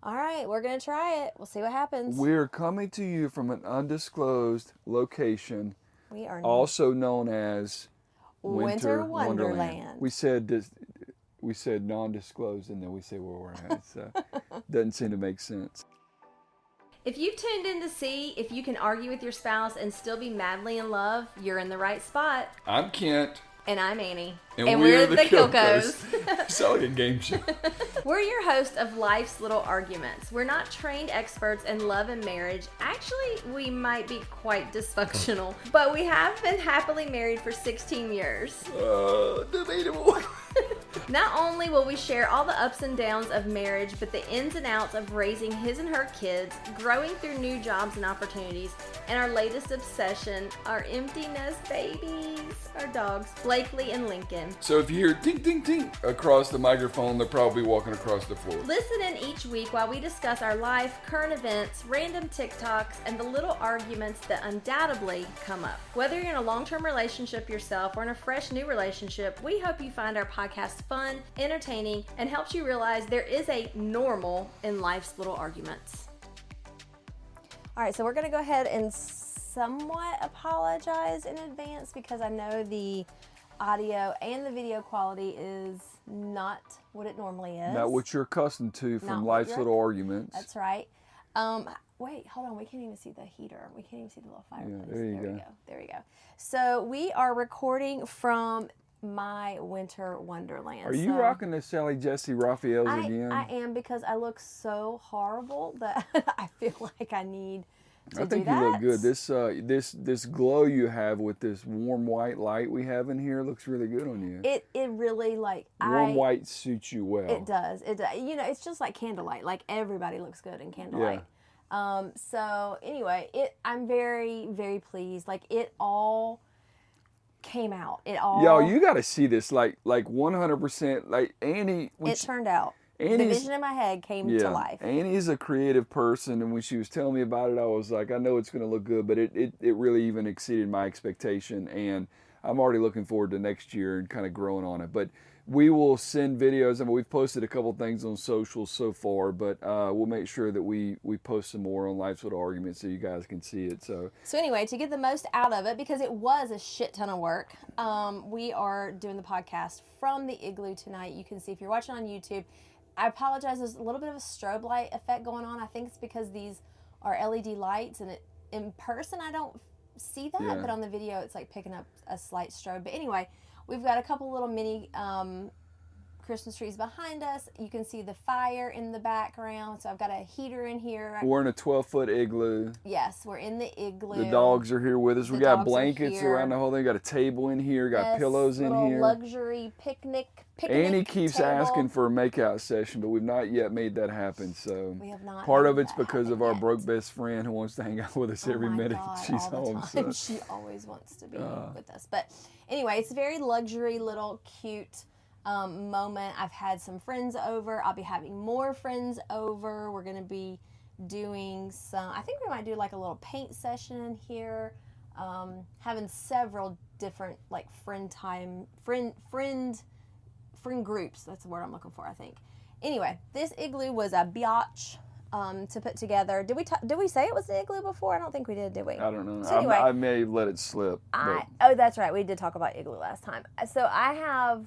All right, we're going to try it. We'll see what happens. We're coming to you from an undisclosed location, We are also known as Winter Wonderland. We said non-disclosed, and then we say where we're at. So doesn't seem to make sense. If you've tuned in to see if you can argue with your spouse and still be madly in love, you're in the right spot. I'm Kent. And I'm Annie. And we're the Kilkos. Sound like a game show. We're your host of Life's Little Arguments. We're not trained experts in love and marriage. Actually, we might be quite dysfunctional, but we have been happily married for 16 years. Debatable. Not only will we share all the ups and downs of marriage, but the ins and outs of raising his and her kids, growing through new jobs and opportunities, and our latest obsession, our empty nest babies, our dogs, Blakely and Lincoln. So if you hear ding, ding, ding across the microphone, they're probably walking across the floor. Listen in each week while we discuss our life, current events, random TikToks, and the little arguments that undoubtedly come up. Whether you're in a long-term relationship yourself or in a fresh new relationship, we hope you find our podcast fun, entertaining, and helps you realize there is a normal in life's little arguments. All right, so we're going to go ahead and somewhat apologize in advance because I know the audio and the video quality is not what it normally is. Not what you're accustomed to from Life's Little Arguments. That's right. Wait, hold on. We can't even see the heater. We can't even see the little fireplace. Yeah, there you go. There we go. So we are recording from my Winter Wonderland. Are you rocking the Sally Jesse Raphaels again? I am, because I look so horrible that I feel like I need to do that. I think you look good. This glow you have with this warm white light we have in here looks really good on you. It really, like, warm white suits you well. It does. It does. You know, it's just like candlelight. Like, everybody looks good in candlelight. Yeah. So anyway, I'm very, very pleased. Like, it all came out. Yo, you got to see this. Like 100%. Like Annie. It turned out. The vision in my head came to life. Annie's a creative person, and when she was telling me about it, I was like, I know it's going to look good, but it really even exceeded my expectation, and I'm already looking forward to next year and kind of growing on it. But we will send videos. I mean, we've posted a couple things on socials so far, but we'll make sure that we post some more on Life's Little Arguments so you guys can see it. So anyway, to get the most out of it, because it was a shit ton of work, we are doing the podcast from the igloo tonight. You can see if you're watching on YouTube. I apologize. There's a little bit of a strobe light effect going on. I think it's because these are LED lights, and in person I don't see that, but on the video it's like picking up a slight strobe. But anyway, we've got a couple little mini Christmas trees behind us. You can see the fire in the background. So I've got a heater in here. We're in a 12-foot igloo. Yes, we're in the igloo. The dogs are here with us. We got blankets around the whole thing. Got a table in here. Got pillows in here. Luxury picnic Annie keeps table. Asking for a makeout session, but we've not yet made that happen. So we have not. Part of it's because of our broke best friend who wants to hang out with us every minute she's home. So. She always wants to be with us. But anyway, it's a very luxury little cute moment. I've had some friends over. I'll be having more friends over. We're going to be doing I think we might do like a little paint session in here. Having several different like friend groups. That's the word I'm looking for, I think. Anyway, this igloo was a biatch to put together. Did we say it was the igloo before? I don't think we did we? I don't know. So anyway, I may have let it slip. Oh, that's right. We did talk about igloo last time. So I have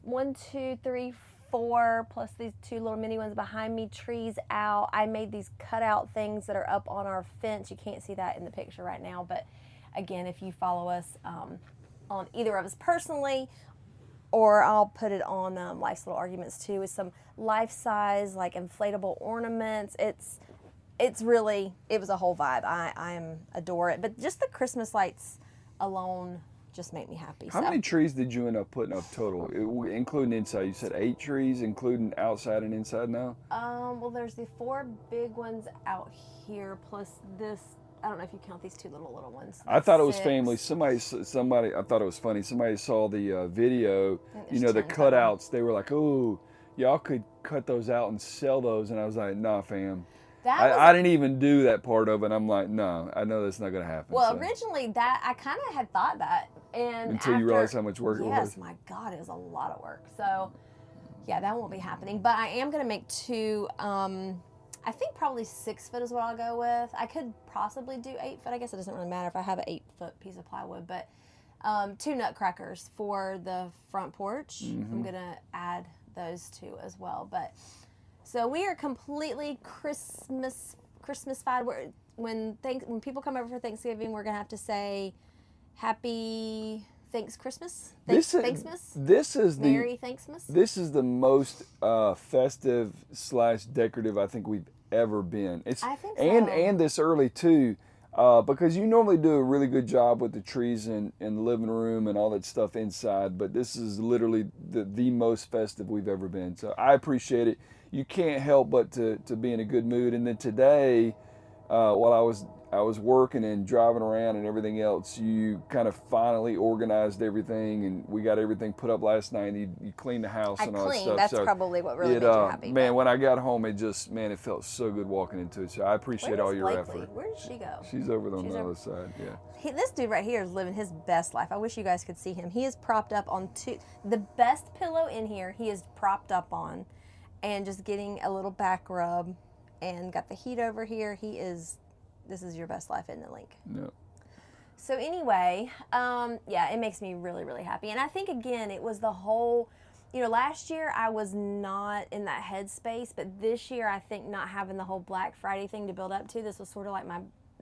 1, 2, 3, 4 plus these 2 little mini ones behind me, trees out. I made these cutout things that are up on our fence. You can't see that in the picture right now, but again, if you follow us on either of us personally, or I'll put it on Life's Little Arguments too, with some life-size like inflatable ornaments. It's really, it was a whole vibe. I adore it. But just the Christmas lights alone just make me happy. How many trees did you end up putting up total, including inside? You said 8 trees, including outside and inside now? Well, there's the 4 big ones out here, plus this. I don't know if you count these 2 little ones. I thought it was family. Somebody, I thought it was funny. Somebody saw the video, the cutouts. They were like, oh, y'all could cut those out and sell those. And I was like, nah, fam. I didn't even do that part of it. I'm like, no, I know that's not going to happen. Well, originally I kind of had thought that. And until you realize how much work it was. Yes, my God, it was a lot of work. So Yeah, that won't be happening. But I am going to make 2, I think probably 6 foot is what I'll go with. I could possibly do 8 foot. I guess it doesn't really matter if I have an 8 foot piece of plywood. But 2 nutcrackers for the front porch. I'm going to add those 2 as well. But so we are completely Christmas-fied. When people come over for Thanksgiving, we're going to have to say Happy Christmas. This is Merry Thanksmas. This is the most festive / decorative I think we've ever been. I think so. And this early too, because you normally do a really good job with the trees in the living room and all that stuff inside, but this is literally the most festive we've ever been. So I appreciate it. You can't help but to be in a good mood. And then today, while I was working and driving around and everything else, you kind of finally organized everything, and we got everything put up last night, and you cleaned the house and all that stuff. That's probably what really made you happy. Man, when I got home, it felt so good walking into it. So I appreciate all your effort. Where did she go? She's over on the other side, yeah. This dude right here is living his best life. I wish you guys could see him. He is propped up on the best pillow in here he is propped up on, and just getting a little back rub, and got the heat over here. This is your best life, isn't it, Link? No. So anyway, it makes me really, really happy. And I think, again, it was the whole, last year I was not in that headspace, but this year I think not having the whole Black Friday thing to build up to, this was sort of like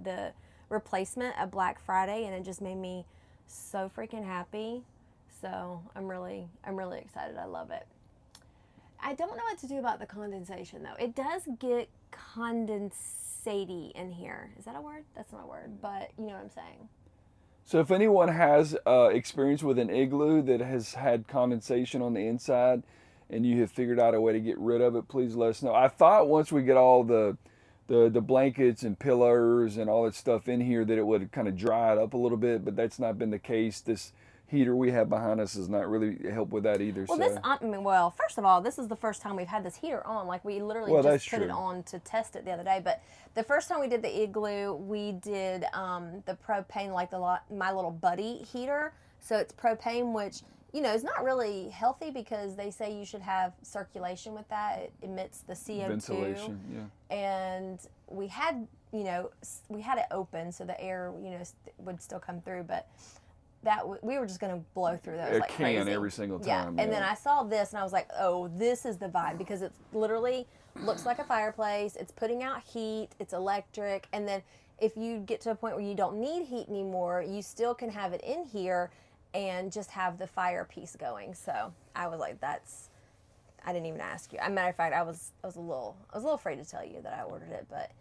the replacement of Black Friday, and it just made me so freaking happy. So I'm really excited. I love it. I don't know what to do about the condensation, though. It does get condensate in here. Is that a word? That's not a word, but you know what I'm saying. So if anyone has experience with an igloo that has had condensation on the inside and you have figured out a way to get rid of it, please let us know. I thought once we get all the blankets and pillows and all that stuff in here that it would kind of dry it up a little bit, but that's not been the case. This heater we have behind us does not really help with that either. Well, first of all, this is the first time we've had this heater on. Like, we literally just put it on to test it the other day. But the first time we did the igloo, we did the propane, like my little buddy heater. So it's propane, which, is not really healthy because they say you should have circulation with that. It emits the CO2. Ventilation, yeah. And we had it open so the air, would still come through, but we were just going to blow through those like crazy. Every single time. Yeah, and then I saw this and I was like, oh, this is the vibe, because it literally looks like a fireplace. It's putting out heat. It's electric. And then if you get to a point where you don't need heat anymore, you still can have it in here and just have the fire piece going. So I was like, I didn't even ask you. As a matter of fact, I was a little afraid to tell you that I ordered it, but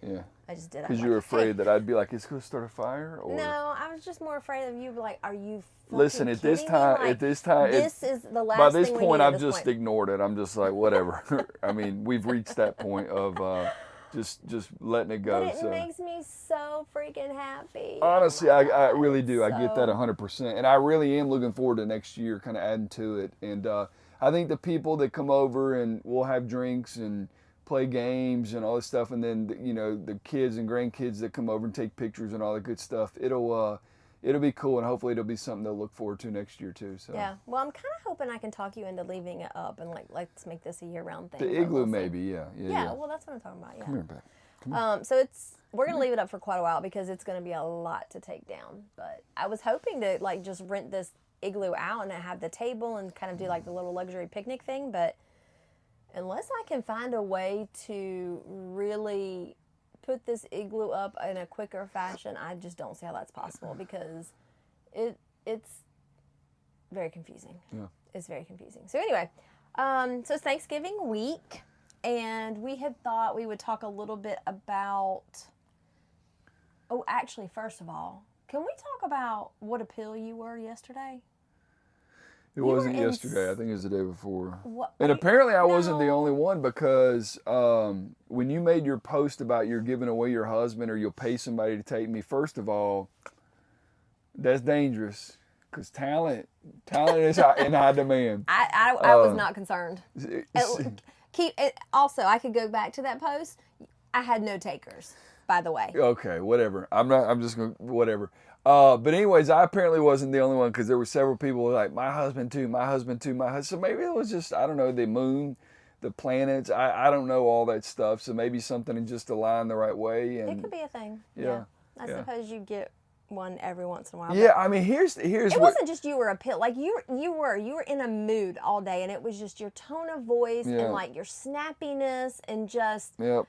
I just did. Because you were afraid that I'd be like, "It's going to start a fire," or no, I was just more afraid of you. Like, are you? Listen, at this time, this is the last. By this point, I've just ignored it. I'm just like, whatever. I mean, we've reached that point of just letting it go. But it makes me so freaking happy. Honestly, I really do. I get that 100%, and I really am looking forward to next year, kind of adding to it. And I think the people that come over and we'll have drinks and play games and all this stuff, and then the kids and grandkids that come over and take pictures and all that good stuff. It'll be cool, and hopefully it'll be something they'll look forward to next year too. So yeah, well, I'm kind of hoping I can talk you into leaving it up and let's make this a year-round thing. The igloo, maybe, yeah. Well, that's what I'm talking about. Yeah. Come here, babe. Come on. So we're gonna leave it up for quite a while because it's gonna be a lot to take down. But I was hoping to just rent this igloo out and have the table and kind of do like the little luxury picnic thing, but unless I can find a way to really put this igloo up in a quicker fashion, I just don't see how that's possible, because it's very confusing. Yeah. It's very confusing. So anyway, so it's Thanksgiving week, and we had thought we would talk a little bit about, actually, first of all, can we talk about what a pill you were yesterday? It wasn't yesterday. I think it was the day before. And apparently I wasn't the only one, because when you made your post about you're giving away your husband or you'll pay somebody to take me, first of all, that's dangerous, because talent is in high demand. I was not concerned. Also, I could go back to that post. I had no takers. by the way. Okay, whatever. I'm just going to, whatever. But anyways, I apparently wasn't the only one because there were several people who were like, my husband too, my husband too, my husband. So maybe it was just, I don't know, the moon, the planets. I don't know all that stuff. So maybe something just aligned the right way. And it could be a thing. Yeah. I suppose you get one every once in a while. Yeah, I mean, here's it wasn't just you were a pill. Like you were in a mood all day, and it was just your tone of voice and like your snappiness and just. Yep.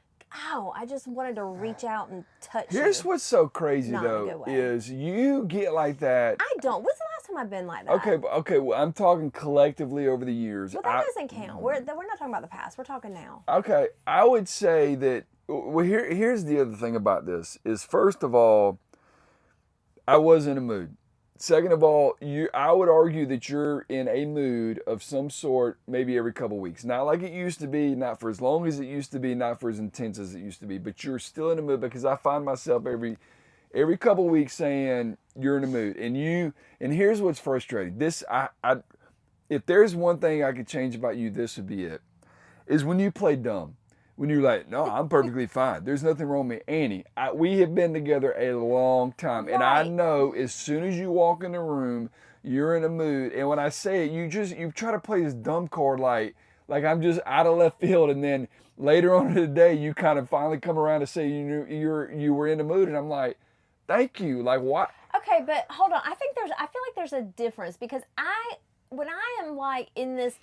Oh, I just wanted to reach out and touch Here's you. what's so crazy Not though in a good way. is you get like that. I don't. When's the last time I've been like that? Okay. Well, I'm talking collectively over the years. Well, that doesn't count. We're not talking about the past. We're talking now. Okay, I would say that. Well, here's the other thing about this is first of all, I was in a mood. Second of all, I would argue that you're in a mood of some sort maybe every couple weeks. Not like it used to be, not for as long as it used to be, not for as intense as it used to be, but you're still in a mood because I find myself every couple weeks saying you're in a mood. And here's what's frustrating. If there's one thing I could change about you, this would be it. Is when you play dumb. When you're like, no, I'm perfectly fine. There's nothing wrong with me. Annie, we have been together a long time. And I know as soon as you walk in the room, you're in a mood. And when I say it, you try to play this dumb card like I'm just out of left field. And then later on in the day, you kind of finally come around to say you were in the mood. And I'm like, thank you. Like, what? Okay, but hold on. I feel like there's a difference because when I am like in this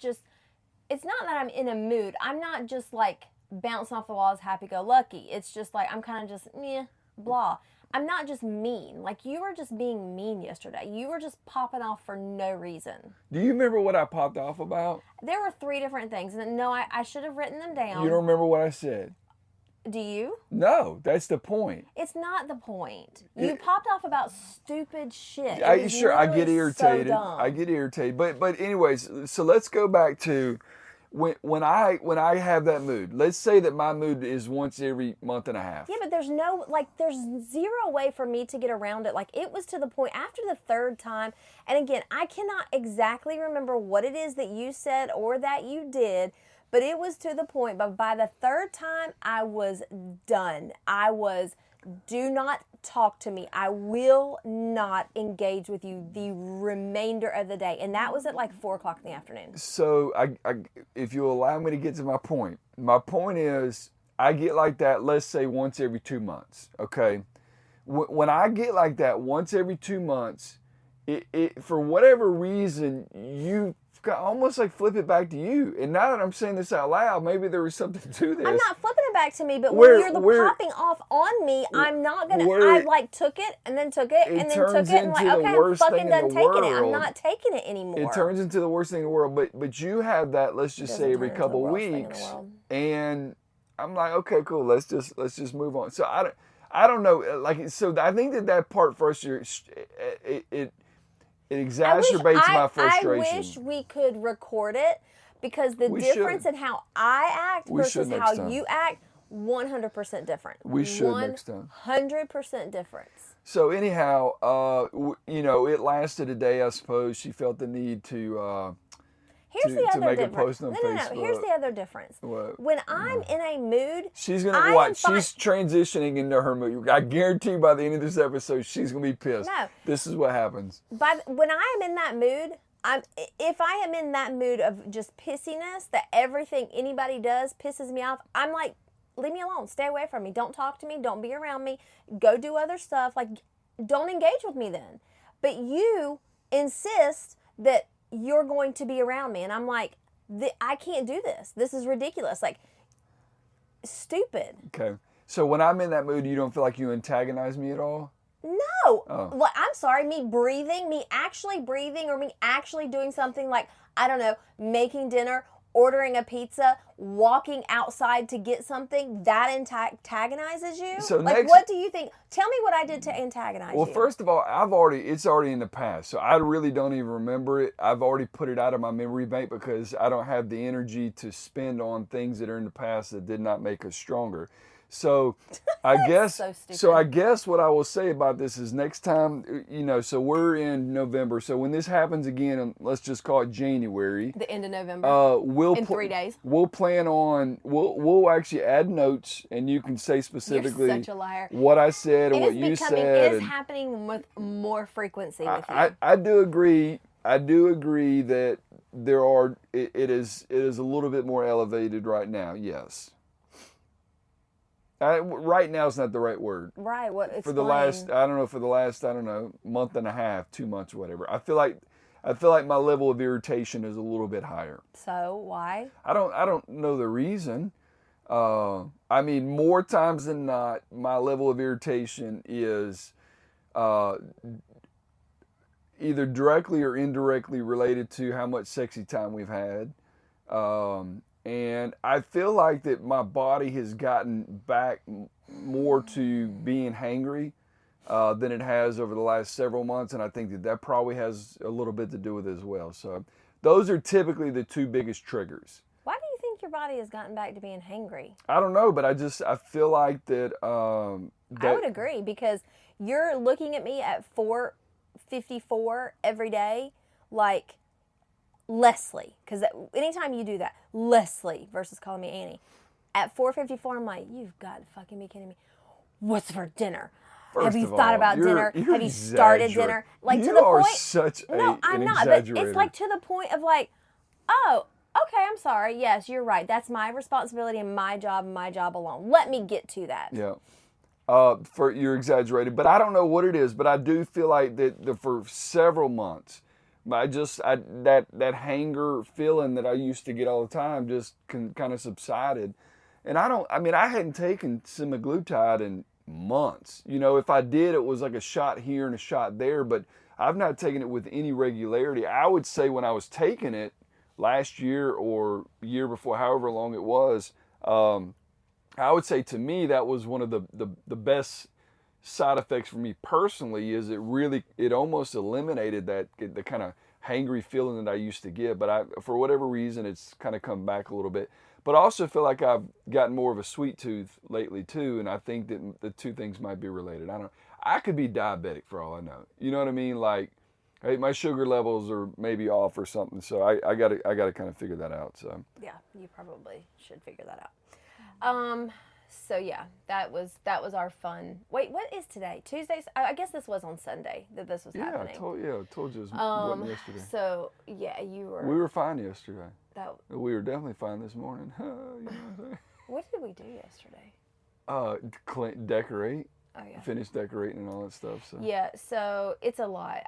it's not that I'm in a mood. I'm not just like bouncing off the walls, happy-go-lucky. It's just like I'm kind of just meh, blah. I'm not just mean. Like you were just being mean yesterday. You were just popping off for no reason. Do you remember what I popped off about? There were 3 different things. And no, I should have written them down. You don't remember what I said? Do you? No, that's the point. It's not the point. You popped off about stupid shit. I get irritated. So dumb. I get irritated. But anyways, so let's go back to when I have that mood. Let's say that my mood is once every month and a half. Yeah, but there's zero way for me to get around it. Like it was to the point after the 3rd time. And again, I cannot exactly remember what it is that you said or that you did, but it was to the point. But by the 3rd time, I was done. Do not talk to me. I will not engage with you the remainder of the day. And that was at like 4 o'clock in the afternoon. So if you'll allow me to get to my point is I get like that, let's say once every 2 months. Okay. When I get like that once every 2 months, it for whatever reason, you almost like flip it back to you. And now that I'm saying this out loud, maybe there was something to this. I'm not flipping it back to me, but when you're popping off on me, I'm not going to, I like took it and then took it and then took it and like, okay, I'm fucking done taking it. I'm not taking it anymore. It turns into the worst thing in the world. But you have that, let's just say every couple weeks. And I'm like, okay, cool. Let's just move on. So I don't know. Like, so I think that part frustrates, it exacerbates my frustration. I wish we could record it because the difference in how I act versus how you act, 100% different. We should next time. 100% difference. So anyhow, it lasted a day, I suppose. She felt the need to make a post on Facebook. No. Here's the other difference. What? When I'm in a mood, she's gonna watch. She's transitioning into her mood. I guarantee you, by the end of this episode, she's gonna be pissed. No, this is what happens. When I am in that mood, if I am in that mood of just pissiness, that everything anybody does pisses me off, I'm like, leave me alone. Stay away from me. Don't talk to me. Don't be around me. Go do other stuff. Like, don't engage with me then. But you insist that you're going to be around me. And I'm like, I can't do this. This is ridiculous. Like, stupid. Okay. So when I'm in that mood, you don't feel like you antagonize me at all? No. Well, I'm sorry. Me actually breathing, or me actually doing something like, I don't know, making dinner, ordering a pizza, walking outside to get something, that antagonizes you? So what do you think? Tell me what I did to antagonize you. Well, first of all, it's already in the past, so I really don't even remember it. I've already put it out of my memory bank because I don't have the energy to spend on things that are in the past that did not make us stronger. So I guess I guess what I will say about this is next time, so we're in November. So when this happens again, let's just call it January. The end of November. In 3 days. We'll plan plan on, we'll actually add notes, and you can say specifically You're such a liar. what I said and what you said. It is happening with more frequency with you. I do agree. I do agree that there are. It is a little bit more elevated right now. Yes. Right now is not the right word. Right. What? Explain. For the last month and a half, 2 months, whatever. I feel like my level of irritation is a little bit higher. So why? I don't know the reason. I mean, more times than not, my level of irritation is either directly or indirectly related to how much sexy time we've had. And I feel like that my body has gotten back more to being hangry than it has over the last several months, and I think that probably has a little bit to do with it as well. So those are typically the two biggest triggers. Why do you think your body has gotten back to being hangry? I don't know, but I feel like that. I would agree, because you're looking at me at 4:54 every day, like Leslie, because anytime you do that, Leslie versus calling me Annie, at 4:54, I'm like, you've got to fucking be kidding me. What's for dinner? Have you thought about dinner? Have you started dinner? Like, to the point. Such no, I'm not. But it's like to the point of like, oh, okay, I'm sorry. Yes, you're right. That's my responsibility and my job alone. Let me get to that. Yeah. You're exaggerated, but I don't know what it is. But I do feel like that for several months, that hanger feeling that I used to get all the time just kind of subsided. And I hadn't taken semaglutide in months. You know, if I did, it was like a shot here and a shot there, but I've not taken it with any regularity. I would say when I was taking it last year or year before, however long it was, I would say to me that was one of the best side effects for me personally. Is it almost eliminated the kind of hangry feeling that I used to get, but for whatever reason it's kind of come back a little bit. But I also feel like I've gotten more of a sweet tooth lately too, and I think that the two things might be related. I could be diabetic for all I know. You know what I mean? Like, hey, my sugar levels are maybe off or something, so I gotta kind of figure that out. So yeah, you probably should figure that out. So yeah, that was our fun. Wait, what is today? Tuesday? I guess this was on Sunday that this was happening. I told you it wasn't yesterday. So yeah, we were fine yesterday. We were definitely fine this morning. You know what I'm saying? What did we do yesterday? Decorate. Oh yeah. Finish decorating and all that stuff. So yeah, so it's a lot.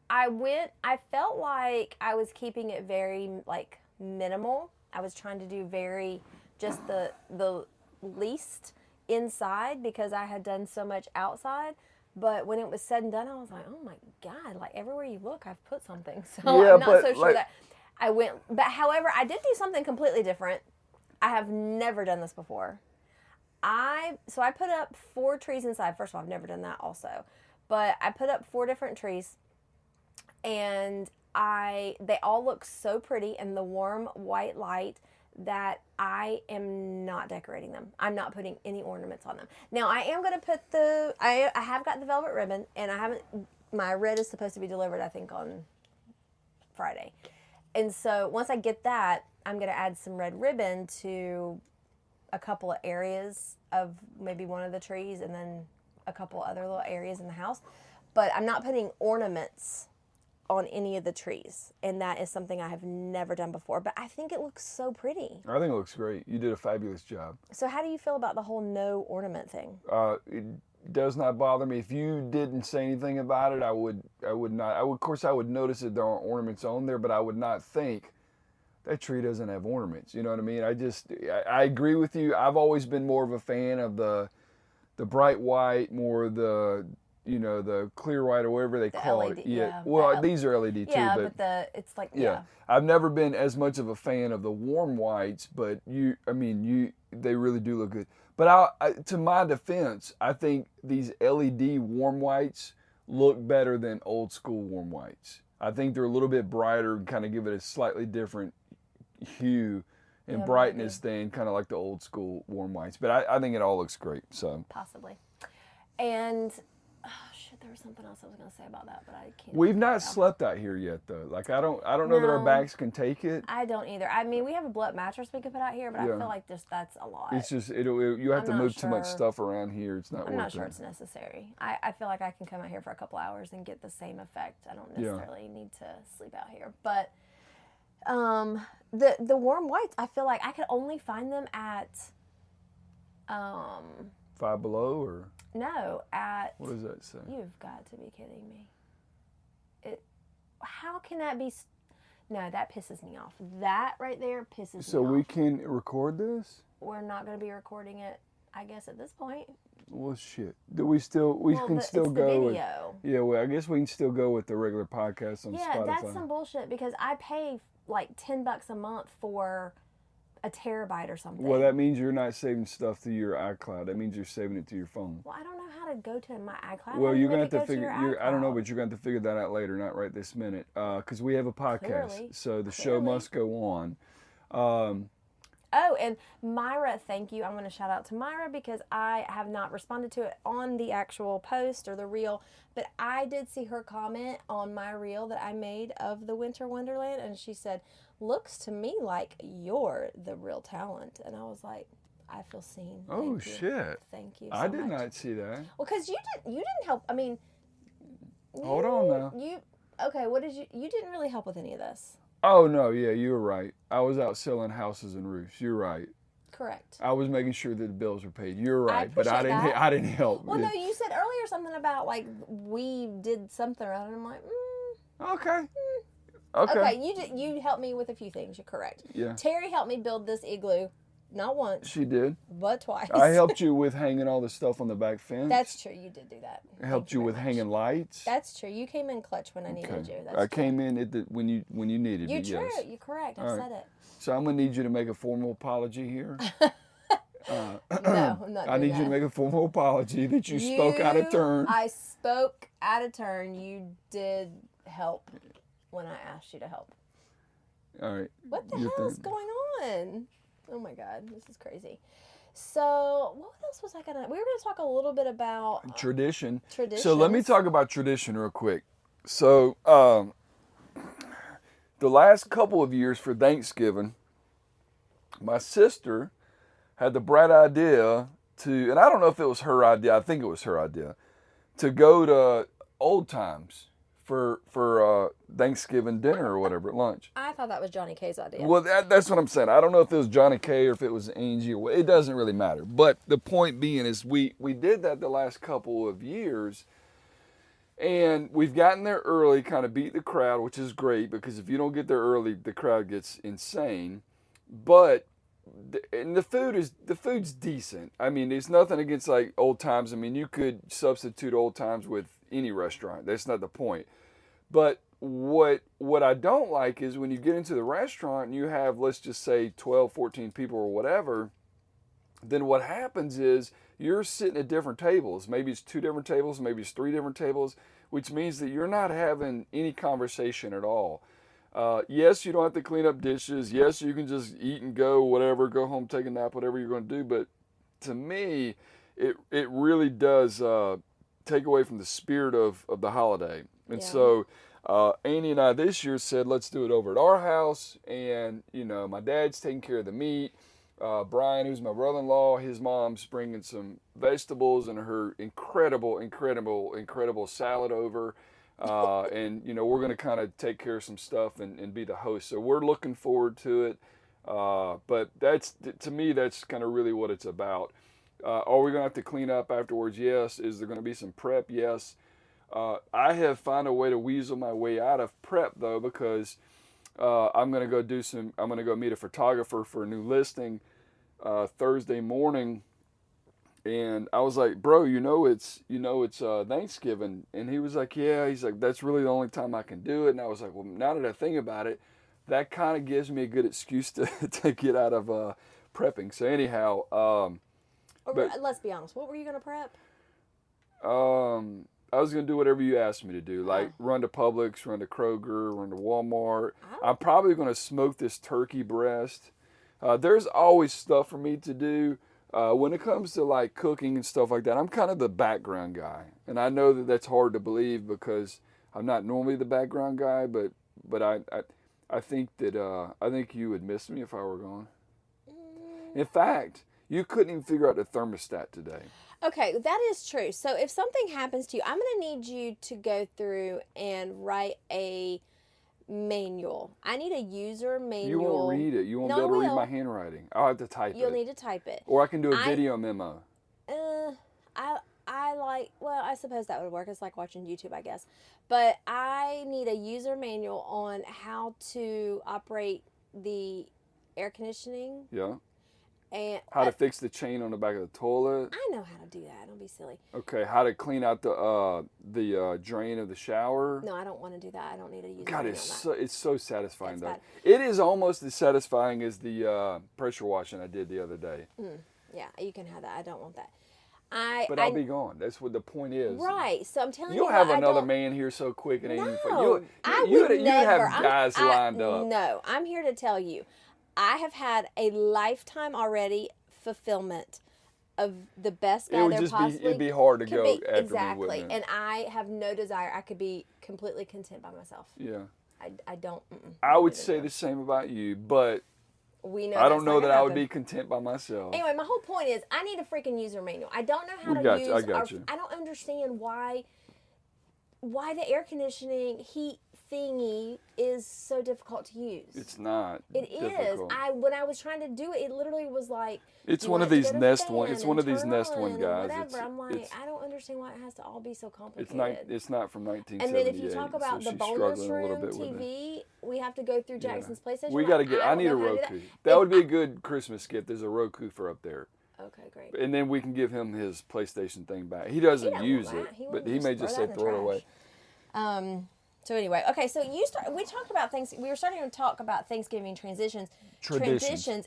I felt like I was keeping it very like minimal. I was trying to do just the least inside because I had done so much outside. But when it was said and done, I was like, oh my God, like everywhere you look, I've put something. So yeah, I'm not so sure that I went. But however, I did do something completely different. I have never done this before. So I put up 4 trees inside. First of all, I've never done that also. But I put up 4 different trees, and they all look so pretty in the warm white light that I am not decorating them. I'm not putting any ornaments on them. Now I am going to put I have got the velvet ribbon, and my red is supposed to be delivered, I think, on Friday. And so once I get that, I'm going to add some red ribbon to a couple of areas of maybe one of the trees, and then a couple other little areas in the house. But I'm not putting ornaments on any of the trees, and that is something I have never done before, but I think it looks so pretty. I think it looks great. You did a fabulous job. So how do you feel about the whole no ornament thing? It does not bother me. If you didn't say anything about it, I would not. Of course, I would notice that there aren't ornaments on there, but I would not think that tree doesn't have ornaments. You know what I mean? I agree with you. I've always been more of a fan of the bright white, more the clear white or whatever they call LED, it. Yeah. Well, these are LED too. Yeah, but it's like, yeah. I've never been as much of a fan of the warm whites, but they really do look good. But to my defense, I think these LED warm whites look better than old school warm whites. I think they're a little bit brighter and kind of give it a slightly different hue and brightness than kind of like the old school warm whites. But I think it all looks great. So possibly. And Oh shit, there was something else I was gonna say about that, but I can't. We've not slept out here yet, though. Like I don't know that our No. backs can take it. I don't either. I mean, we have a blow-up mattress we could put out here, but I Yeah. feel like that's a lot. It's just you have I'm to not move too much sure. stuff around here. It's not worth it. I'm not sure it's necessary. I feel like I can come out here for a couple hours and get the same effect. I don't necessarily need to sleep out here. But the warm whites, I feel like I could only find them at 5 Below or no, at what does that say? You've got to be kidding me. How can that be? No, that pisses me off. That right there pisses me off. So we can record this? We're not going to be recording it, I guess, at this point. Well, shit. Do we still? We can still it's go the with. video. Yeah, well, I guess we can still go with the regular podcast on Yeah, Spotify. that's some bullshit because I pay like $10 a month for a terabyte or something. Well, that means you're not saving stuff to your iCloud. That means you're saving it to your phone. Well, I don't know how to go to my iCloud. Well, you're going to have to figure. figure. I don't know, but you're going to have to figure that out later, not right this minute, because we have a podcast. Clearly. So the show must go on. Oh, and Myra, thank you. I'm going to shout out to Myra because I have not responded to it on the actual post or the reel, but I did see her comment on my reel that I made of the Winter Wonderland, and she said, "Looks to me like you're the real talent." And I was like, I feel seen. Oh, Thank you. shit. Thank you. I so did much. not see that. Well, because you didn't help. I mean, Hold on now. Okay? What did you? You didn't really help with any of this. Oh no, yeah, you were right. I was out selling houses and roofs. You're right. Correct. I was making sure that the bills were paid. You're right, but appreciate that. I didn't help. Well, no, you said earlier something about like we did something, and I'm like, Okay. Okay. Okay, you helped me with a few things. You're correct. Yeah. Terry helped me build this igloo, not once, She did. but twice. I helped you with hanging all the stuff on the back fence. That's true. You did do that. I helped you with hanging lights. That's true. You came in clutch when I needed you. That's I true. came in when you needed me. You're true. Yes. You're correct. I All said it. So I'm gonna need you to make a formal apology here. No, I'm not. I need you to make a formal apology that you spoke out of turn. I spoke out of turn. You did help when I asked you to help. All right. What the hell is going on? Oh my God, this is crazy. So, what else was I gonna? We were gonna talk a little bit about Tradition. Traditions. So let me talk about tradition real quick. So the last couple of years for Thanksgiving, my sister had the bright idea to, and I don't know if it was her idea. I think it was her idea to go to Old Times for Thanksgiving dinner or whatever, lunch. I thought that was Johnny K's idea. Well, that's what I'm saying. I don't know if it was Johnny K or if it was Angie. Or it doesn't really matter. But the point being is we did that the last couple of years, and we've gotten there early, kind of beat the crowd, which is great because if you don't get there early, the crowd gets insane. But and the food's decent. I mean, there's nothing against like Old Times. I mean, you could substitute Old Times with any restaurant. That's not the point. But what I don't like is when you get into the restaurant and you have, let's just say 12, 14 people or whatever, then what happens is you're sitting at different tables. Maybe it's 2 different tables, maybe it's 3 different tables, which means that you're not having any conversation at all. Yes, you don't have to clean up dishes. Yes, you can just eat and go, whatever, go home, take a nap, whatever you're going to do. But to me, it really does take away from the spirit of the holiday. And so Annie and I this year said, let's do it over at our house. And, you know, my dad's taking care of the meat. Brian, who's my brother-in-law, his mom's bringing some vegetables and her incredible salad over. And, you know, we're going to kind of take care of some stuff and be the host. So we're looking forward to it. But to me, that's kind of really what it's about. Are we going to have to clean up afterwards? Yes. Is there going to be some prep? Yes. I have found a way to weasel my way out of prep though, because I'm going to go meet a photographer for a new listing Thursday morning. And I was like, bro, it's Thanksgiving. And he was like, yeah. He's like, that's really the only time I can do it. And I was like, well, now that I think about it, that kind of gives me a good excuse to get out of prepping. So anyhow, but let's be honest. What were you going to prep? I was going to do whatever you asked me to do, like run to Publix, run to Kroger, run to Walmart. I'm probably going to smoke this turkey breast. There's always stuff for me to do, When it comes to like cooking and stuff like that, I'm kind of the background guy, and I know that that's hard to believe because I'm not normally the background guy. But I think that I think you would miss me if I were gone. In fact, you couldn't even figure out the thermostat today. Okay, that is true. So if something happens to you, I'm going to need you to go through and write a manual. I need a user manual. You won't read it. You won't be able to read my handwriting. I'll have to type it. You'll need to type it. Or I can do a video memo. I like, well, I suppose that would work. It's like watching YouTube, I guess. But I need a user manual on how to operate the air conditioning. Yeah. And how to fix the chain on the back of the toilet. I know how to do that. Don't be silly. Okay, how to clean out the drain of the shower. No, I don't want to do that. I don't need a user God, manual. it's so satisfying though. Bad. It is almost as satisfying as the pressure washing I did the other day. Yeah, you can have that. I don't want that. But I'll be gone. That's what the point is. Right. So I'm telling you. You'll have another man here so quick and ain't even fun. You'd have guys lined up. No, I'm here to tell you. I have had a lifetime already fulfillment of the best guy there possibly. It'd be hard to go after exactly. me, wouldn't it? And I have no desire. I could be completely content by myself. Yeah. I don't. I would say the same about you, but we know I don't know that I would be content by myself. Anyway, my whole point is I need a freaking user manual. I don't know how to use. I got you. I don't understand why the air conditioning heat thingy is so difficult to use. It's not. It difficult. is. When I was trying to do it, it literally was like it's one of these Nest One. It's one of these Nest One guys. I'm like, I don't understand why it has to all be so complicated. It's not from 1978. And then if you talk about the bonus room TV, we have to go through Jackson's PlayStation. We got to get. I need a Roku. That would be a good Christmas gift. There's a Roku for up there. Okay, great. And then we can give him his PlayStation thing back. He doesn't use it, but he may just say throw it away. So anyway, okay. So we talked about things. We were starting to talk about Thanksgiving traditions,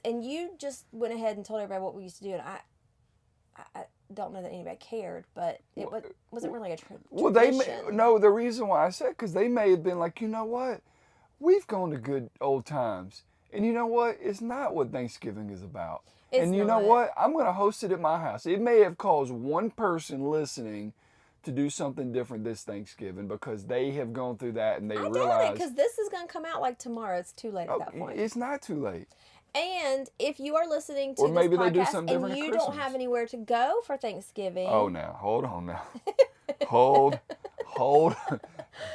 and you just went ahead and told everybody what we used to do, and I don't know that anybody cared, but it wasn't really a tradition. Well, the reason why I said because they may have been like, you know what, we've gone to good old times, and you know what, it's not what Thanksgiving is about. And you know what, I'm going to host it at my house. It may have caused one person listening to do something different this Thanksgiving because they have gone through that and they realize. Because this is going to come out like tomorrow. It's too late at that point. It's not too late. And if you are listening to or maybe this podcast they do something different and you at Christmas. don't have anywhere to go for Thanksgiving. Oh, now hold on now, hold.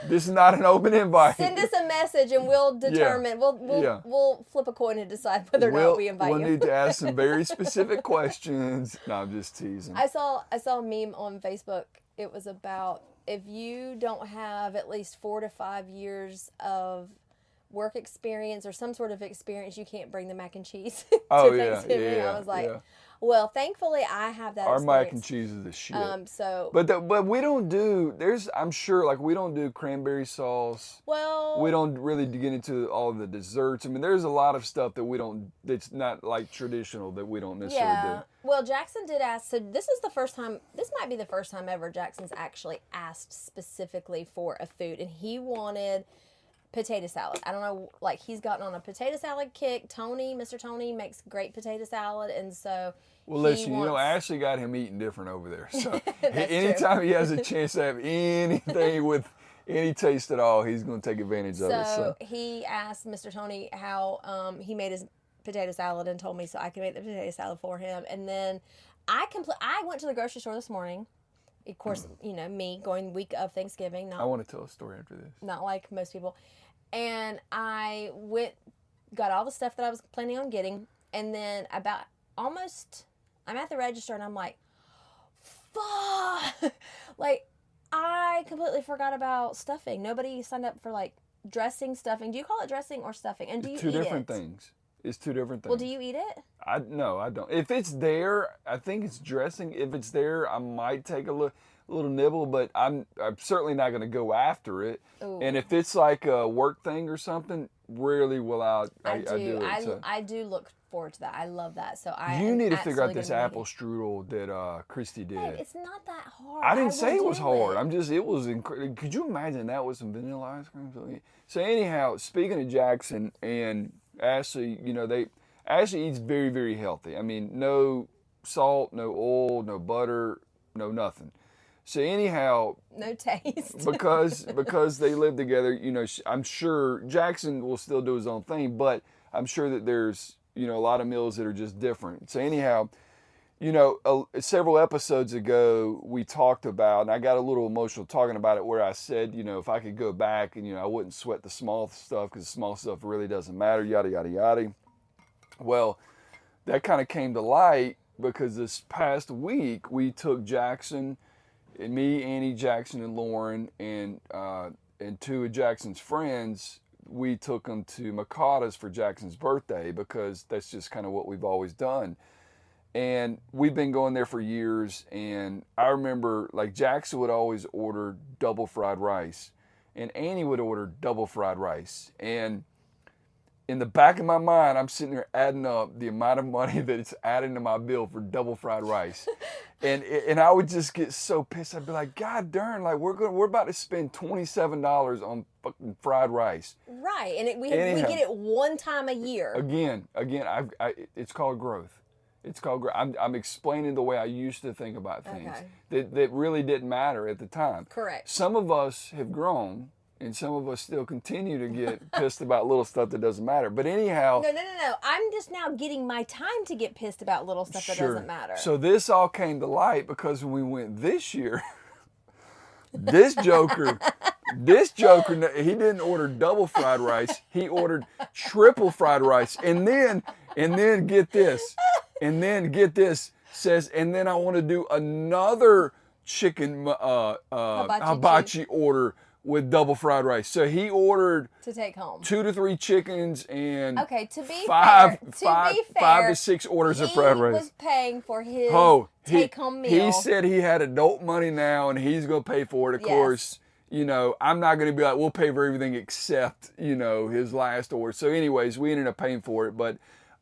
This is not an open invite. Send us a message and we'll determine. Yeah. We'll flip a coin and decide whether or not we invite you. We'll need to ask some very specific questions. No, I'm just teasing. I saw a meme on Facebook. It was about if you don't have at least 4 to 5 years of work experience or some sort of experience, you can't bring the mac and cheese to Thanksgiving. I was like, well, thankfully I have that. Our experience. mac and cheese is the shit. But we don't do. I'm sure like we don't do cranberry sauce. Well, we don't really get into all of the desserts. I mean, there's a lot of stuff that we don't. That's not like traditional that we don't necessarily do. Well, Jackson did ask. So this is the first time. This might be the first time ever Jackson's actually asked specifically for a food, and he wanted potato salad. I don't know, like he's gotten on a potato salad kick. Mr. Tony makes great potato salad, and so. Well, listen, Ashley got him eating different over there. So anytime he has a chance to have anything with any taste at all, he's going to take advantage of it. So he asked Mr. Tony how he made his potato salad and told me so I could make the potato salad for him. And then I went to the grocery store this morning. Of course, me going week of Thanksgiving. I want to tell a story after this. Not like most people. And I got all the stuff that I was planning on getting. And then I'm at the register and I'm like, fuck. Like, I completely forgot about stuffing. Nobody signed up for like dressing, stuffing. Do you call it dressing or stuffing? And do you eat it? Two different things. It's two different things. Well, do you eat it? No, I don't. If it's there, I think it's dressing. If it's there, I might take a little nibble, but I'm certainly not going to go after it. Ooh. And if it's like a work thing or something, rarely will I do it. I do look forward to that. I love that. So you need to figure out this apple strudel that Christy did. Hey, it's not that hard. I didn't say it was hard. It was incredible. Could you imagine that with some vanilla ice cream? So anyhow, speaking of Jackson and Ashley, Ashley eats very, very healthy. I mean, no salt, no oil, no butter, no nothing. So anyhow, no taste. because they live together, you know, I'm sure Jackson will still do his own thing, but I'm sure that there's, you know, a lot of meals that are just different. So anyhow, you know, several episodes ago we talked about, and I got a little emotional talking about it, where I said, you know, if I could go back and, you know, I wouldn't sweat the small stuff because the small stuff really doesn't matter, yada, yada, yada. Well, that kind of came to light because this past week we took Jackson, and me, Annie, Jackson, and Lauren, and two of Jackson's friends. We took them to Makata's for Jackson's birthday because that's just kind of what we've always done. And we've been going there for years. And I remember, like, Jackson would always order double fried rice, and Annie would order double fried rice. And in the back of my mind, I'm sitting there adding up the amount of money that it's adding to my bill for double fried rice. And I would just get so pissed. I'd be like, God darn, like we're about to spend $27 on fucking fried rice. Right, and we get it one time a year. Again, it's called growth. It's called growth. I'm explaining the way I used to think about things that really didn't matter at the time. Correct. Some of us have grown. And some of us still continue to get pissed about little stuff that doesn't matter. But anyhow... No. I'm just now getting my time to get pissed about little stuff that doesn't matter. So this all came to light because when we went this year, this joker, he didn't order double fried rice. He ordered triple fried rice. And then get this. Says, and then I want to do another chicken hibachi order with double fried rice. So he ordered to take home 2 to 3 chickens and to be five fair, to 6 orders of fried rice. He was paying for his take home meal. He said he had adult money now and he's going to pay for it. Of course, you know, I'm not going to be like, we'll pay for everything except, you know, his last order. So anyways, we ended up paying for it. But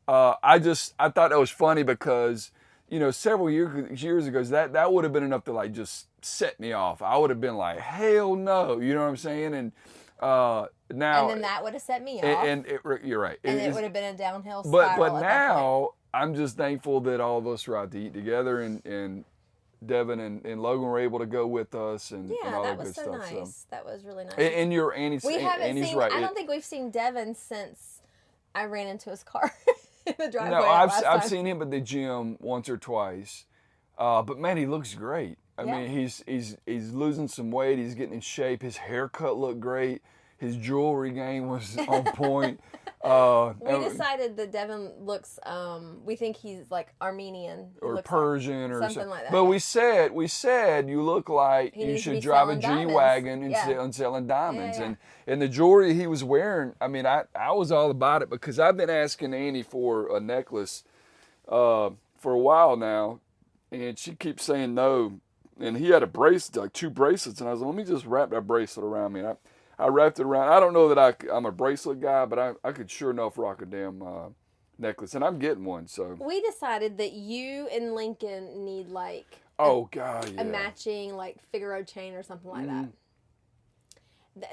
I thought that was funny because, you know, several years ago, that would have been enough to like just set me off. I would have been like, hell no, you know what I'm saying? And now, and then that would have set me off. And you're right. And it would have been a downhill spiral. But now I'm just thankful that all of us were out to eat together, and Devin and Logan were able to go with us, and all that good stuff. Yeah, that was so nice. That was really nice. And Annie's right. I don't think we've seen Devin since I ran into his car in the driveway. No, I've seen him at the gym once or twice. But man, he looks great. I mean, he's losing some weight. He's getting in shape. His haircut looked great. His jewelry game was on point. We decided that Devin looks. We think he's like Armenian or Persian or something like that. But we said you look like you should drive a G-Wagon and selling diamonds. Yeah. And the jewelry he was wearing. I mean, I was all about it because I've been asking Annie for a necklace for a while now, and she keeps saying no. And he had a bracelet, like 2 bracelets, and I was like, let me just wrap that bracelet around me. And I wrapped it around. I don't know that I'm a bracelet guy, but I could sure enough rock a damn necklace, and I'm getting one. So we decided that you and Lincoln need like a matching like Figaro chain or something like that.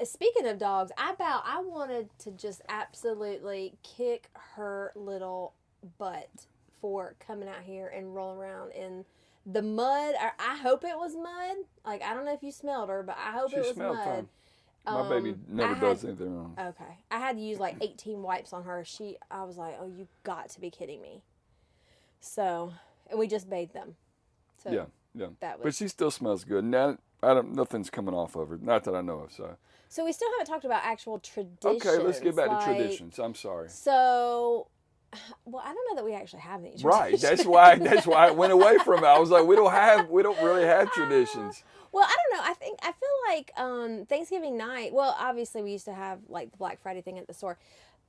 Speaking of dogs, I wanted to just absolutely kick her little butt for coming out here and rolling around in the mud. I hope it was mud. Like, I don't know if you smelled her, but I hope it was mud. Fine. My baby never does anything wrong. Okay. I had to use like 18 wipes on her. I was like, oh, you got to be kidding me. So, and we just bathed them. So yeah. But she still smells good. Now, nothing's coming off of her. Not that I know of, So we still haven't talked about actual traditions. Okay, let's get back to traditions. I'm sorry. So, well, I don't know that we actually have any traditions. Right. That's why I went away from it. I was like, we don't really have traditions. Well, I don't know. I feel like Thanksgiving night. Well, obviously we used to have like the Black Friday thing at the store,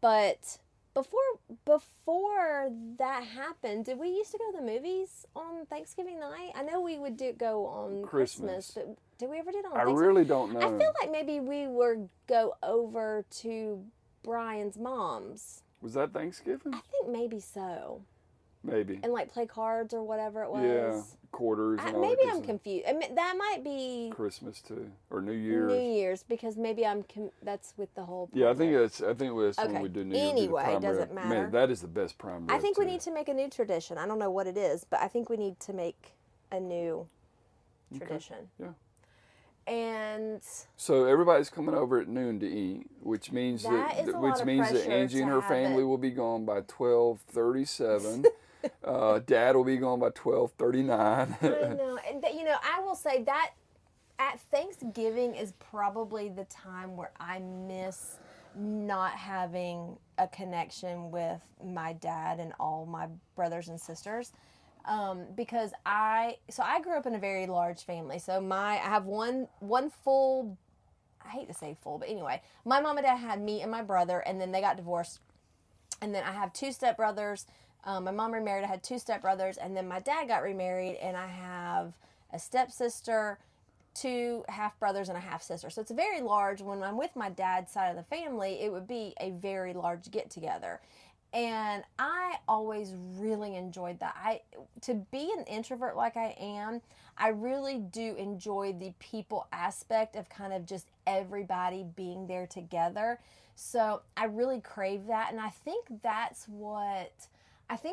but before that happened, did we used to go to the movies on Thanksgiving night? I know we would go on Christmas, but did we ever do it on Thanksgiving? I really don't know. I feel like maybe we would go over to Brian's mom's. Was that Thanksgiving? I think maybe so. Maybe. And like play cards or whatever it was. Yeah. quarters and all maybe that. I'm confused. I mean, that might be Christmas too, or New Year's. New Year's, because maybe that's with the whole. Yeah, I think that's Okay. when we do New Year's. Anyway, doesn't matter. Man, that is the best prime rib. I think we need to make a new tradition. I don't know what it is, but I think we need to make a new tradition. Yeah. And so everybody's coming over at noon to eat, which means that Angie and her family will be gone by 12:37. Dad will be gone by 12:39. I know, and I will say that at Thanksgiving is probably the time where I miss not having a connection with my dad and all my brothers and sisters. Because I grew up in a very large family. So I have one full, I hate to say full, but anyway, my mom and dad had me and my brother, and then they got divorced. And then I have two stepbrothers. My mom remarried. I had two stepbrothers, and then my dad got remarried, and I have a stepsister, two half brothers, and a half sister. So it's a very large. When I'm with my dad's side of the family, it would be a very large get together. And I always really enjoyed that. To be an introvert like I am, I really do enjoy the people aspect of kind of just everybody being there together. So I really crave that. And I think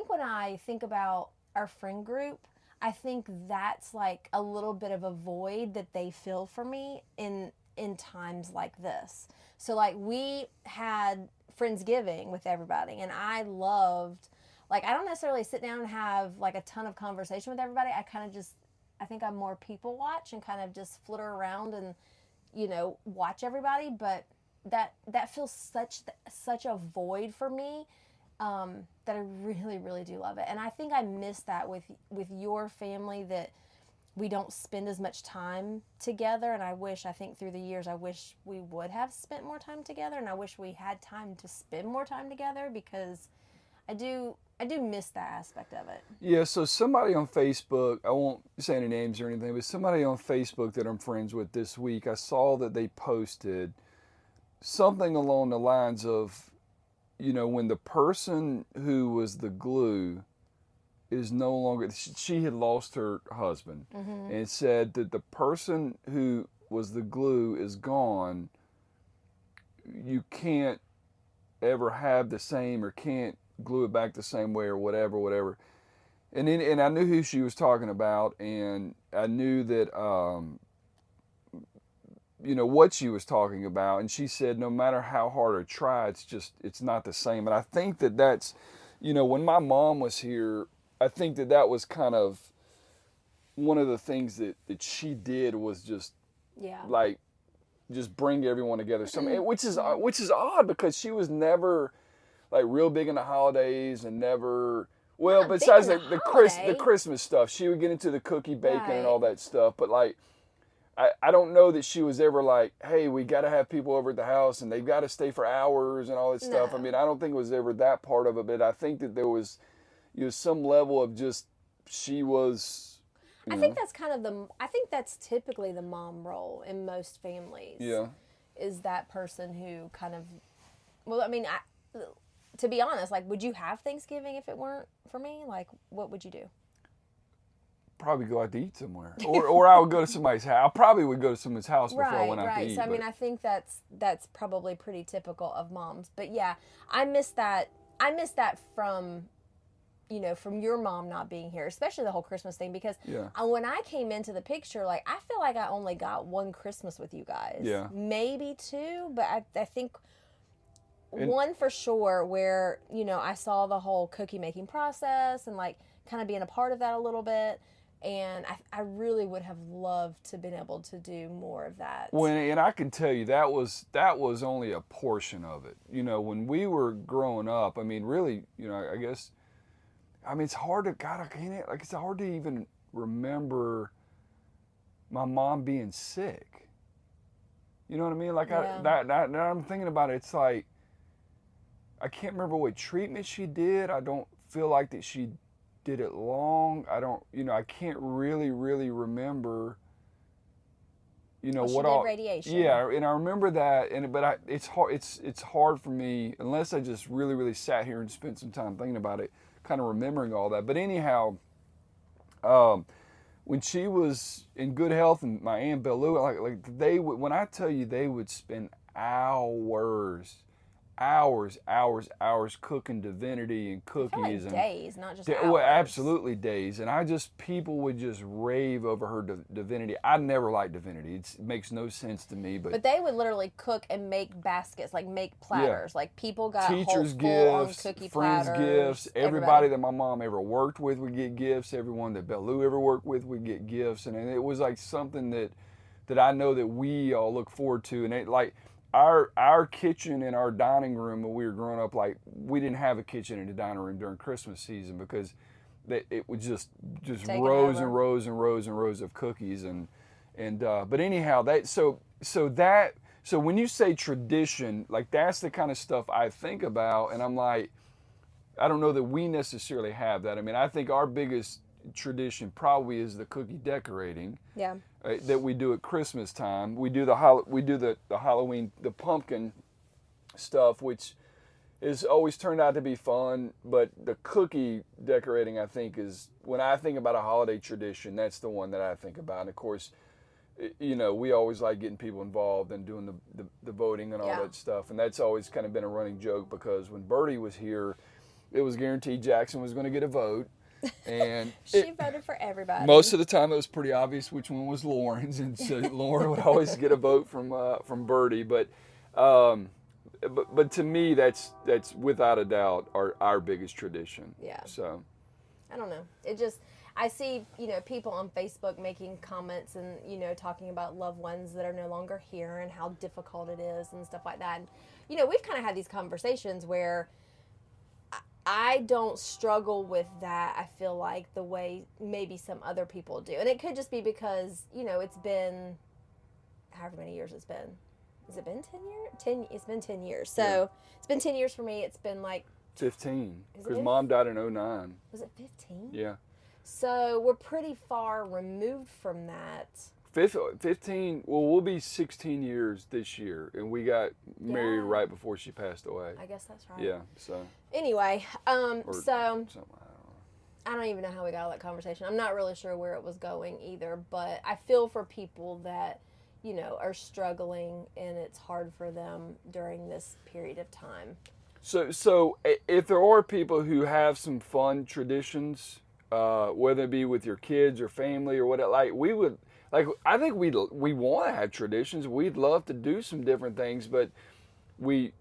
when I think about our friend group, I think that's like a little bit of a void that they fill for me in times like this. So like we had Friendsgiving with everybody, and I loved, like, I don't necessarily sit down and have like a ton of conversation with everybody. I think I'm more people watch and kind of just flitter around and watch everybody, but that feels such a void for me, that I really, really do love it. And I think I miss that with your family, that we don't spend as much time together. And I think through the years, I wish we would have spent more time together, and I wish we had time to spend more time together, because I do miss that aspect of it. Yeah, so somebody on Facebook, I won't say any names or anything, but somebody on Facebook that I'm friends with this week, I saw that they posted something along the lines of, when the person who was the glue is no longer, she had lost her husband, mm-hmm. and said that the person who was the glue is gone, you can't ever have the same, or can't glue it back the same way, or whatever. And I knew who she was talking about, and I knew that, what she was talking about. And she said, no matter how hard I try, it's not the same. And I think that's, when my mom was here, I think that was kind of one of the things that she did, was just, like, just bring everyone together. Which is odd, because she was never like real big in the holidays, and never, well, besides the Christmas stuff, she would get into the cookie baking and all that stuff. But like, I don't know that she was ever like, hey, we got to have people over at the house and they've got to stay for hours and all that stuff. I mean, I don't think it was ever that part of it, but I think that there was, some level of just, she was, I think that's typically the mom role in most families. Yeah. Is that person who kind of, well, I mean, to be honest, like, would you have Thanksgiving if it weren't for me? Like, what would you do? Probably go out to eat somewhere, or I would go to somebody's house. I probably would go to someone's house before I went out to eat. So I mean, I think that's probably pretty typical of moms. But yeah, I miss that from, from your mom not being here, especially the whole Christmas thing, because when I came into the picture, like, I feel like I only got one Christmas with you guys. Yeah. Maybe two, but I think one for sure, where, I saw the whole cookie making process and like kind of being a part of that a little bit. And I really would have loved to been able to do more of that. Well, and I can tell you that was only a portion of it. When we were growing up, I mean, really, I guess, I mean, it's hard to, God, it's hard to even remember my mom being sick. You know what I mean? Like, now I'm thinking about it, it's like, I can't remember what treatment she did. I don't feel like that she did it long. I don't, I can't really remember, what she did radiation. Yeah, and I remember that, but it's hard for me, unless I just really sat here and spent some time thinking about it, kind of remembering all that. But anyhow, when she was in good health, and my Aunt Belu, like they would, when I tell you, they would spend hours cooking divinity and I feel cookies like and days, not just well, hours. absolutely days. And people would just rave over her divinity. I never liked divinity. It makes no sense to me. But they would literally cook and make baskets, like make platters. Like people got teachers' full on gifts, cookie friends' platters. gifts. Everybody that my mom ever worked with would get gifts. Everyone that Belu ever worked with would get gifts. And it was like something that I know that we all look forward to. And it like our kitchen and our dining room when we were growing up, like we didn't have a kitchen in the dining room during Christmas season because it was just rows and rows and rows and rows of cookies but anyhow so when you say tradition, like that's the kind of stuff I think about, and I'm like, I don't know that we necessarily have that. I mean, I think our biggest tradition probably is the cookie decorating. Yeah. That we do at Christmas time. We do the Halloween, the pumpkin stuff, which has always turned out to be fun. But the cookie decorating, I think, is, when I think about a holiday tradition, that's the one that I think about. And of course, you know, we always like getting people involved and doing the voting and all that stuff. And that's always kind of been a running joke, because when Bertie was here, it was guaranteed Jackson was going to get a vote. And she voted for everybody. Most of the time, it was pretty obvious which one was Lauren's, and so Lauren would always get a vote from Bertie. But to me, that's without a doubt our biggest tradition. Yeah. So I don't know. It just, I see, you know, people on Facebook making comments and, you know, talking about loved ones that are no longer here and how difficult it is and stuff like that. And, you know, we've kind of had these conversations where I don't struggle with that, I feel like, the way maybe some other people do. And it could just be because, you know, it's been however many years it's been. Has it been 10 years? It's been 10 years. So It's been 10 years for me. It's been like 15, because Mom died in 2009. Was it 15? Yeah. So we're pretty far removed from that. 15, well, we'll be 16 years this year, and we got married right before she passed away. I guess that's right. Yeah, so. Anyway, I don't even know how we got all that conversation. I'm not really sure where it was going either, but I feel for people that, you know, are struggling and it's hard for them during this period of time. So if there are people who have some fun traditions, whether it be with your kids or family or whatever, like we would, like, I think we want to have traditions. We'd love to do some different things, but we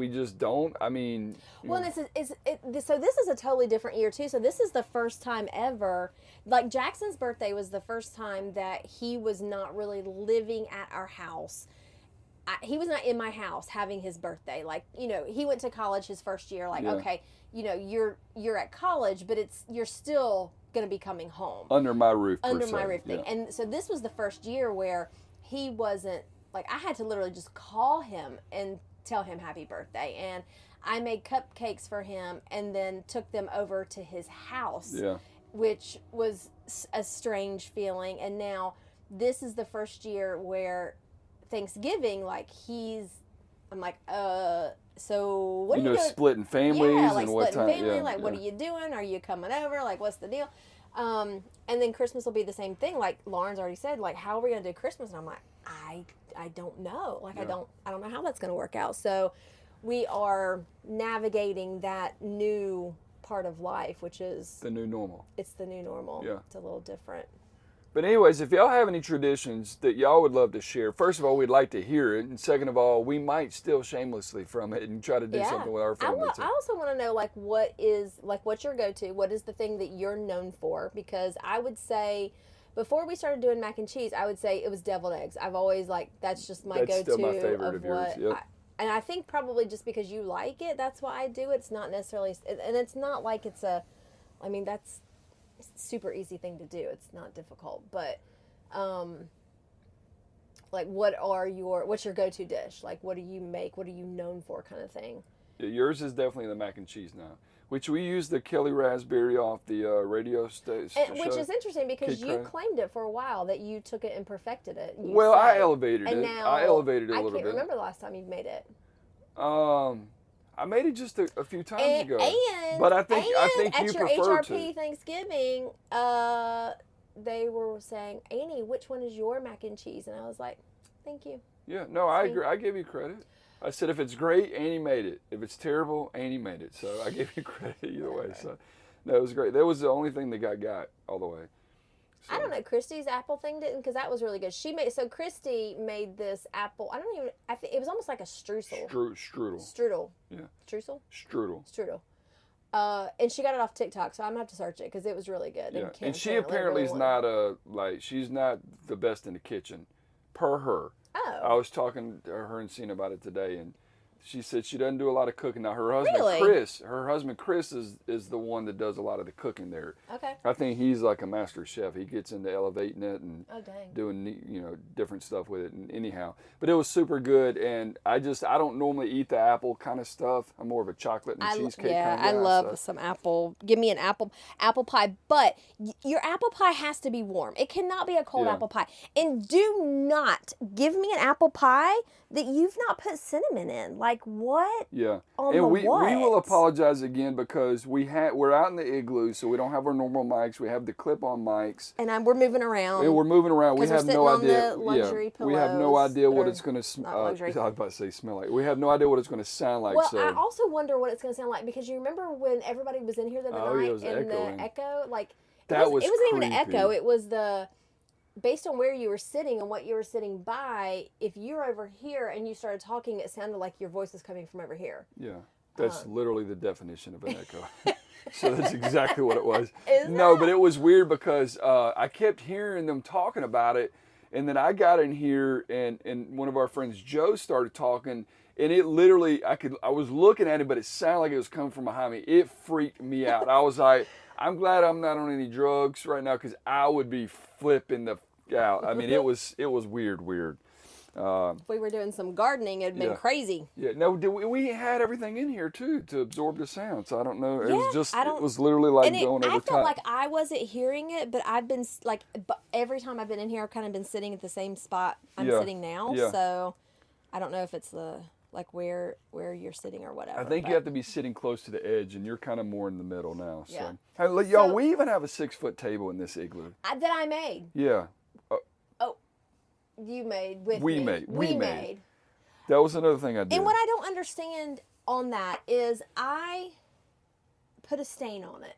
just don't. I mean, well, so this is a totally different year too. So this is the first time ever. Like Jackson's birthday was the first time that he was not really living at our house. He was not in my house having his birthday. Like, you know, he went to college his first year. Like, okay, you know, you're at college, but you're still going to be coming home under my roof. Under my roof thing. And so this was the first year where he wasn't, like, I had to literally just call him and tell him happy birthday. And I made cupcakes for him and then took them over to his house, which was a strange feeling. And now this is the first year where Thanksgiving, like, I'm like, so what are you doing? Splitting families, like and what time? Family, like, what are you doing? Are you coming over? Like, what's the deal? And then Christmas will be the same thing. Like Lauren's already said, like, how are we going to do Christmas? And I'm like, I don't know. Like, I don't know how that's going to work out. So we are navigating that new part of life, which is the new normal. It's the new normal. Yeah. It's a little different. But anyways, if y'all have any traditions that y'all would love to share, first of all, we'd like to hear it. And second of all, we might steal shamelessly from it and try to do something with our family too. I also want to know, like, what's your go-to? What is the thing that you're known for? Because I would say, before we started doing mac and cheese, I would say it was deviled eggs. I've always, like, that's just my go-to still my favorite of yours. what. Yep. And I think probably just because you like it, that's why I do it. It's not necessarily, and it's not like that's a super easy thing to do. It's not difficult, but like, what's your go-to dish? Like, what do you make? What are you known for, kind of thing? Yeah, yours is definitely the mac and cheese now, which we use the Kelly Raspberry off the radio station. Which is interesting because you claimed it for a while that you took it and perfected it. Well, I elevated it. Now, I elevated it a little bit. I can't remember the last time you made it. I made it just a few times ago. And but I think you at your prefer HRP to. Thanksgiving, they were saying, Annie, which one is your mac and cheese? And I was like, thank you. Yeah, no, I agree. I give you credit. I said if it's great, Annie made it. If it's terrible, Annie made it. So I give you credit either way. So no, it was great. That was the only thing that got all the way. So. I don't know. Christy's apple thing didn't, because that was really good. Christy made this apple. I think it was almost like a streusel. Strudel. Yeah. Streusel? Strudel. And she got it off TikTok, so I'm gonna have to search it because it was really good. Yeah. And she apparently is not she's not the best in the kitchen, per her. Oh. I was talking to her and seeing about it today, and she said she doesn't do a lot of cooking. Now her husband Chris is the one that does a lot of the cooking there. Okay. I think he's like a master chef. He gets into elevating it and doing different stuff with it. And anyhow, but it was super good. And I don't normally eat the apple kind of stuff. I'm more of a chocolate and cheesecake kind of guy. I love some apple. Give me an apple pie, but your apple pie has to be warm. It cannot be a cold apple pie. And do not give me an apple pie that you've not put cinnamon in. Like what? Yeah. And we will apologize again because we're out in the igloo, so we don't have our normal mics. We have the clip-on mics. And we're moving around. We have no idea. Luxury pillows. We have no idea what it's going to smell. I was about to say smell like. We have no idea what it's going to sound like. Well, I also wonder what it's going to sound like because you remember when everybody was in here the other night and the echo, like it wasn't even an echo. It was based on where you were sitting and what you were sitting by, if you're over here and you started talking, it sounded like your voice was coming from over here. Yeah, that's literally the definition of an echo. So that's exactly what it was. But it was weird because I kept hearing them talking about it, and then I got in here and one of our friends, Joe, started talking, and it literally, I was looking at it, but it sounded like it was coming from behind me. It freaked me out. I was like, I'm glad I'm not on any drugs right now because I would be flipping the out. I mean, it was weird. If we were doing some gardening, it'd been crazy. Yeah, no, we had everything in here too to absorb the sound. So I don't know. It was literally like going over I top. felt like I wasn't hearing it, but I've been every time I've been in here, I've kind of been sitting at the same spot I'm sitting now. Yeah. So I don't know if it's where you're sitting or whatever. I think you have to be sitting close to the edge, and you're kind of more in the middle now. So, Yeah. Hey, y'all, we even have a 6-foot table in this igloo. That I made. Yeah. You made with we me. made. We made. That was another thing I did. And what I don't understand on that is I put a stain on it.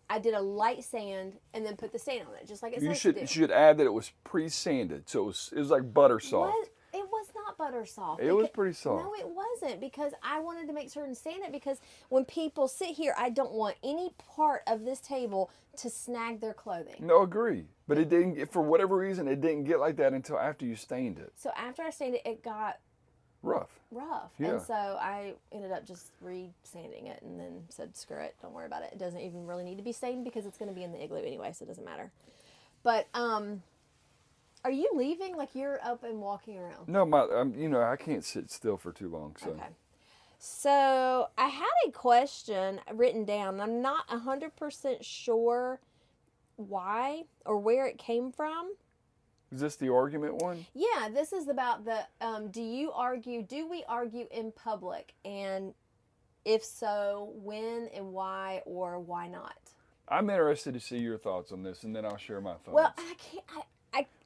I did a light sand and then put the stain on it, just like it says to do. You should add that it was pre-sanded, so it was like butter soft. It was not butter soft. It was pretty soft. No, it wasn't, because I wanted to make sure and sand it, because when people sit here, I don't want any part of this table to snag their clothing. No, agree. But it didn't, for whatever reason, it didn't get like that until after you stained it. So after I stained it, it got rough. Yeah. And so I ended up just re-sanding it and then said, screw it, don't worry about it. It doesn't even really need to be stained because it's going to be in the igloo anyway, so it doesn't matter. But, are you leaving? Like you're up and walking around? No, I can't sit still for too long. So. Okay. So I had a question written down. I'm not 100% sure why or where it came from. Is this the argument one? Yeah, this is about the, do we argue in public? And if so, when and why, or why not? I'm interested to see your thoughts on this, and then I'll share my thoughts.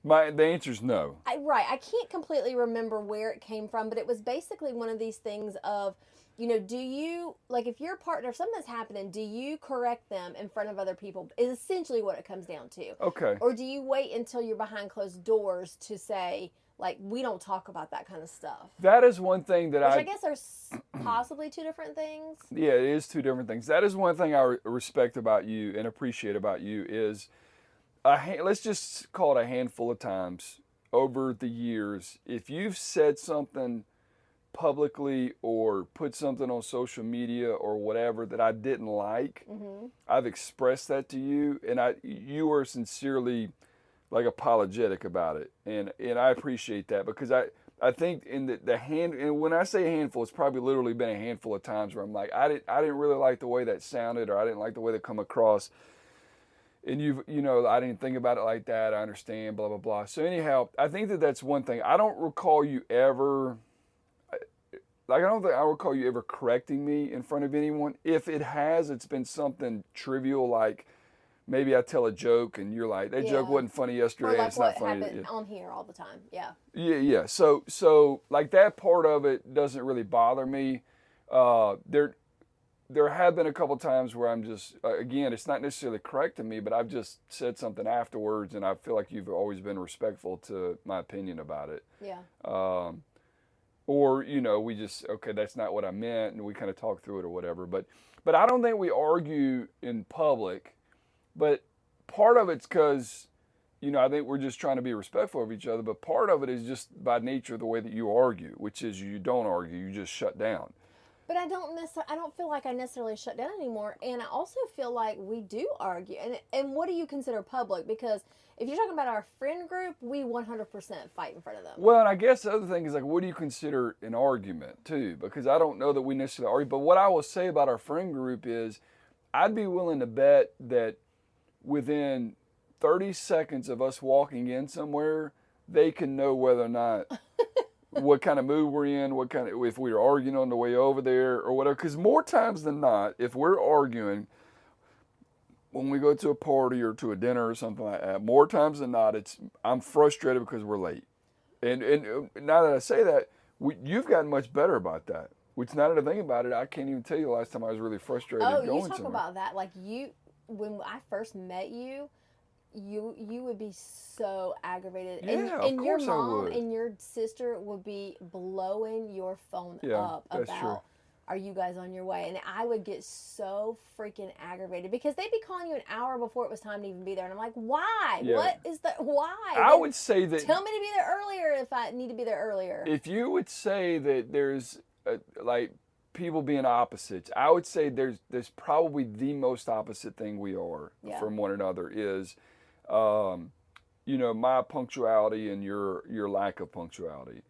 Well, the answer's no. I can't completely remember where it came from, but it was basically one of these things of, do you, like if your partner, if something's happening, do you correct them in front of other people? Is essentially what it comes down to. Okay. Or do you wait until you're behind closed doors to say, like, we don't talk about that kind of stuff? That is one thing that I guess there's possibly two different things. Yeah, it is two different things. That is one thing I respect about you and appreciate about you is, let's just call it a handful of times over the years, if you've said something publicly or put something on social media or whatever that I didn't like, I've expressed that to you, and you are sincerely like apologetic about it, and I appreciate that, because I think in the hand, and when I say a handful, it's probably literally been a handful of times where I'm like, I didn't really like the way that sounded, or I didn't like the way that come across. And I didn't think about it like that. I understand, blah, blah, blah. So anyhow, I think that's one thing. I don't recall you ever, I don't think I recall you ever correcting me in front of anyone. If it has, it's been something trivial, like maybe I tell a joke and you're like, that joke wasn't funny yesterday. Or like it's what not funny. happened on here all the time. Yeah. Yeah. So like that part of it doesn't really bother me. There have been a couple times where I'm just, again, it's not necessarily correcting me, but I've just said something afterwards, and I feel like you've always been respectful to my opinion about it. Yeah. Or, we just, okay, that's not what I meant, and we kind of talk through it or whatever. But I don't think we argue in public, but part of it's because, I think we're just trying to be respectful of each other, but part of it is just by nature of the way that you argue, which is you don't argue, you just shut down. But I don't feel like I necessarily shut down anymore, and I also feel like we do argue. And what do you consider public? Because if you're talking about our friend group, we 100% fight in front of them. Well, and I guess the other thing is, like, what do you consider an argument, too? Because I don't know that we necessarily argue. But what I will say about our friend group is I'd be willing to bet that within 30 seconds of us walking in somewhere, they can know whether or not what kind of mood we're in, if we were arguing on the way over there or whatever. Because more times than not, if we're arguing when we go to a party or to a dinner or something like that, more times than not, I'm frustrated because we're late. And now that I say that, you've gotten much better about that. Which, now that I think about it, I can't even tell you the last time I was really frustrated going somewhere. Oh, you talk about that. Like, when I first met you, you would be so aggravated. Yeah, and of your course mom I would. and your sister would be blowing your phone up that's about, true. Are you guys on your way? And I would get so freaking aggravated because they'd be calling you an hour before it was time to even be there. And I'm like, why? Yeah. What is the, why? I would say that... Tell me to be there earlier if I need to be there earlier. If you would say that there's, like, people being opposites, I would say there's probably the most opposite thing we are from one another is... my punctuality and your lack of punctuality.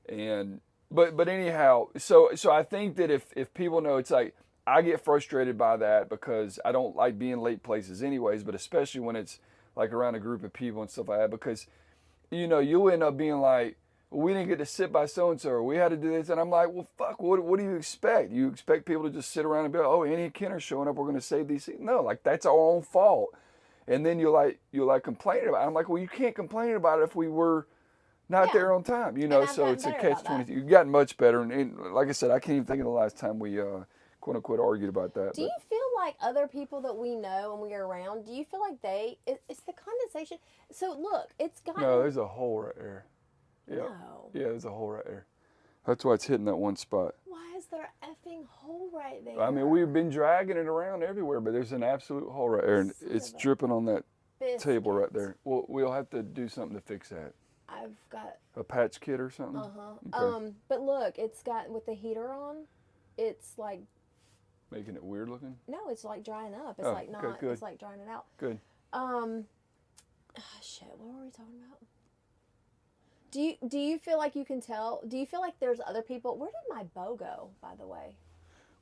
And but anyhow, so I think that if people know, it's like I get frustrated by that because I don't like being late places anyways, but especially when it's like around a group of people and stuff like that, because you'll end up being like, well, we didn't get to sit by so and so, or we had to do this, and I'm like, well, fuck, what do you expect? You expect people to just sit around and be like, oh, Annie and Ken are showing up, we're going to save these seats? No, like, that's our own fault. And then you'll complain about it. I'm like, well, you can't complain about it if we were not there on time, so it's a catch-22. You've gotten much better. And like I said, I can't even think of the last time we, quote unquote, argued about that. Do you feel like other people that we know and we are around, do you feel like it's the condensation? So look, it's gotten... No, there's a hole right there. Yep. No. Yeah, there's a hole right there. That's why it's hitting that one spot. Why is there an effing hole right there? I mean, we've been dragging it around everywhere, but there's an absolute hole right there, and it's dripping on that table right there. Well, we'll have to do something to fix that. I've got a patch kit or something. Okay. But look, it's got, with the heater on, it's like making it weird looking. No, it's like drying up. It's like not. Good. It's like drying it out. Good. Shit. What were we talking about? Do you feel like you can tell? Do you feel like there's other people? Where did my bow go, by the way?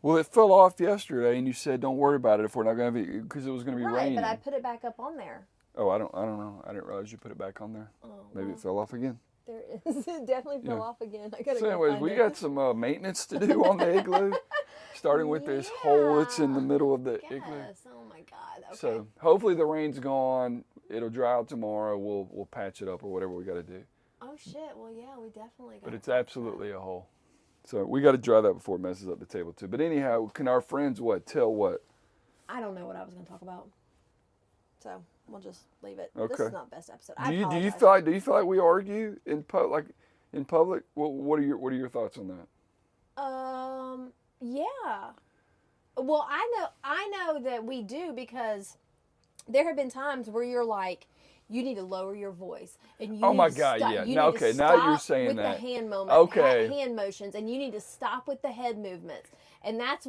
Well, it fell off yesterday, and you said don't worry about it if we're not going to be, because it was going to be raining. Right, but I put it back up on there. Oh, I don't know. I didn't realize you put it back on there. Oh, maybe it fell off again. There is. It definitely fell off again. I gotta so anyways, we got some maintenance to do on the igloo, starting with this hole that's in the middle of the igloo. Oh my God. Okay. So hopefully the rain's gone. It'll dry out tomorrow. We'll patch it up or whatever we got to do. Oh shit. Well, yeah, we definitely got. But it's absolutely a hole. So we got to dry that before it messes up the table too. But anyhow, can our friends tell what? I don't know what I was going to talk about. So we'll just leave it. Okay. This is not best episode. Do you feel like we argue in public? What are your thoughts on that? Yeah. Well, I know that we do, because there have been times where you're like, you need to lower your voice, and you. Oh my need to God! stop. Yeah. You Now, need to okay. stop Now you're saying with that. The hand hand motions, and you need to stop with the head movements, and that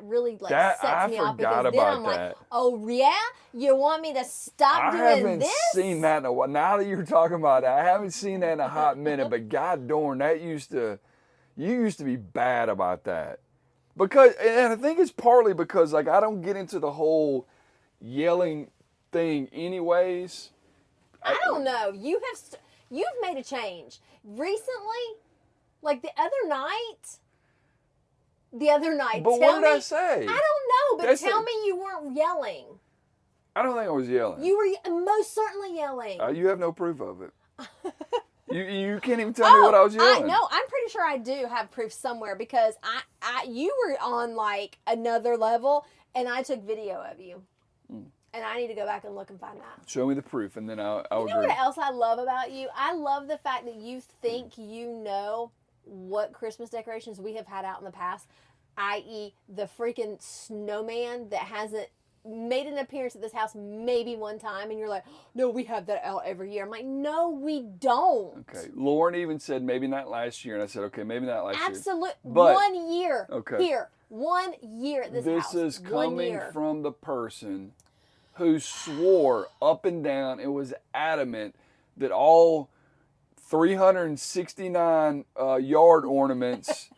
really sets me off, because then I'm like, oh yeah, you want me to stop doing this? I haven't seen that in a while. Now that you're talking about that, I haven't seen that in a hot minute. But God darn, you used to be bad about that. Because, and I think it's partly because I don't get into the whole yelling thing anyways. I don't know. You've made a change recently, like the other night. But what did I say? I don't know. But tell me you weren't yelling. I don't think I was yelling. You were most certainly yelling. You have no proof of it. You can't even tell me what I was yelling. No, I'm pretty sure I do have proof somewhere because you were on like another level, and I took video of you. And I need to go back and look and find that. Show me the proof, and then I'll You know agree. what else I love about you? I love the fact that you think you know what Christmas decorations we have had out in the past, i.e. the freaking snowman that hasn't made an appearance at this house maybe one time, and you're like, no, we have that out every year. I'm like, no, we don't. Okay. Lauren even said maybe not last year, and I said, okay, maybe not last year. Absolutely. But, 1 year. Okay. Here. 1 year at this house. This is 1 coming year. from the person who swore up and down and was adamant that all 369 yard ornaments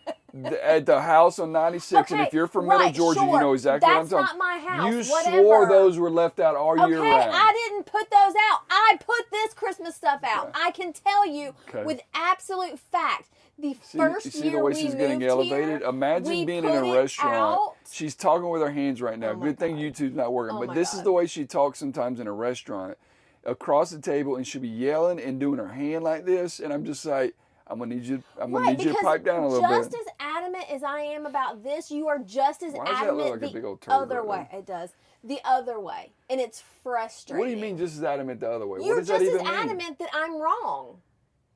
at the house on 96, and if you're from Middle Georgia, you know exactly what I'm talking about. That's not my house. You Whatever. swore those were left out all year round. Okay, I didn't put those out. I put this Christmas stuff out. I can tell you with absolute fact. The first see year the way we she's moved getting elevated? here, Imagine we being in put a it restaurant. out. She's talking with her hands right now. Oh my Good thing God. YouTube's not working. Oh But my this is God. the way she talks sometimes in a restaurant across the table, and she'll be yelling and doing her hand like this. And I'm just like, I'm gonna need you to pipe down a little bit. Just as adamant as I am about this, you are just as Why does that adamant look like a big the old turd other right way. It does. The other way. And it's frustrating. What do you mean just as adamant the other way? You're what does that just even as mean? adamant that I'm wrong.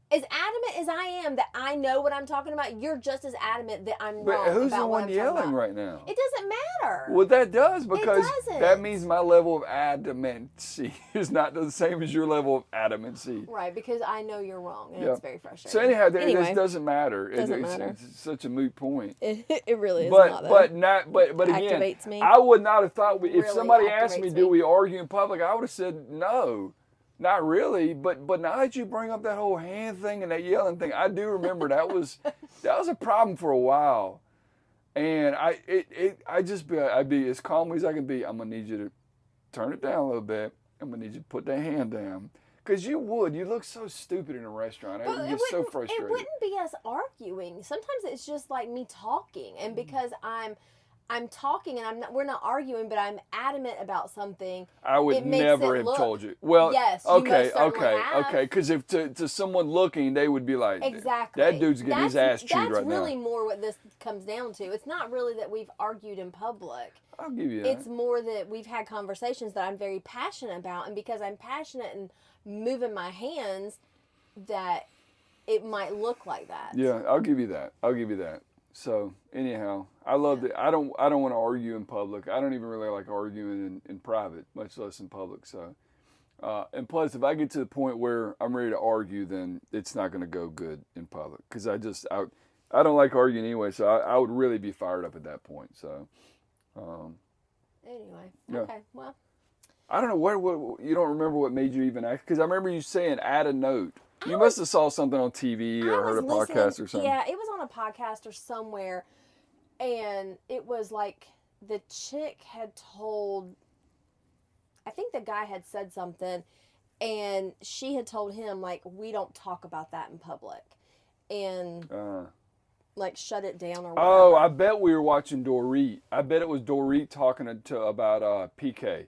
As adamant as I am that I know what I'm talking about, you're just as adamant that I'm wrong. But who's about the what one I'm yelling talking about. right now? It doesn't matter. Well, that does, because doesn't. that means my level of adamancy is not the same as your level of adamancy. Right, because I know you're wrong, and Yeah. it's very frustrating. So anyhow, Anyway, this doesn't matter. Doesn't matter. It's such a moot point. it really is But not, though. but again, Activates me. I would not have thought if Really somebody asked me, activates do me. we argue in public? I would have said no, not really. But now that you bring up that whole hand thing and that yelling thing, I do remember that was a problem for a while, and I'd be as calm as I can be. I'm gonna need you to turn it down a little bit. I'm gonna need you to put that hand down. Because you look so stupid in a restaurant. But I get so frustrated. It wouldn't be us arguing. Sometimes it's just like me talking, and because I'm talking and we're not arguing, but I'm adamant about something. I would never have told you. Well, yes, you okay, most certainly have. okay. Because if to someone looking, they would be like, Exactly. that dude's getting his ass chewed right now. That's really more what this comes down to. It's not really that we've argued in public. I'll give you that. It's more that we've had conversations that I'm very passionate about, and because I'm passionate and moving my hands, that it might look like that. Yeah, I'll give you that. So anyhow, I love that. I don't want to argue in public. I don't even really like arguing in private, much less in public. So, and plus, if I get to the point where I'm ready to argue, then it's not going to go good in public, because I don't like arguing anyway. So I would really be fired up at that point. So, Anyway, Yeah. okay, well. I don't know what you don't remember what made you even act, because I remember you saying add a note. You must have saw something on TV or heard a podcast or something. Yeah, it was on a podcast or somewhere, and it was like the chick had told, I think the guy had said something, and she had told him, like, we don't talk about that in public, and like shut it down or whatever. Oh, I bet we were watching Dorit. I bet it was Dorit talking about PK.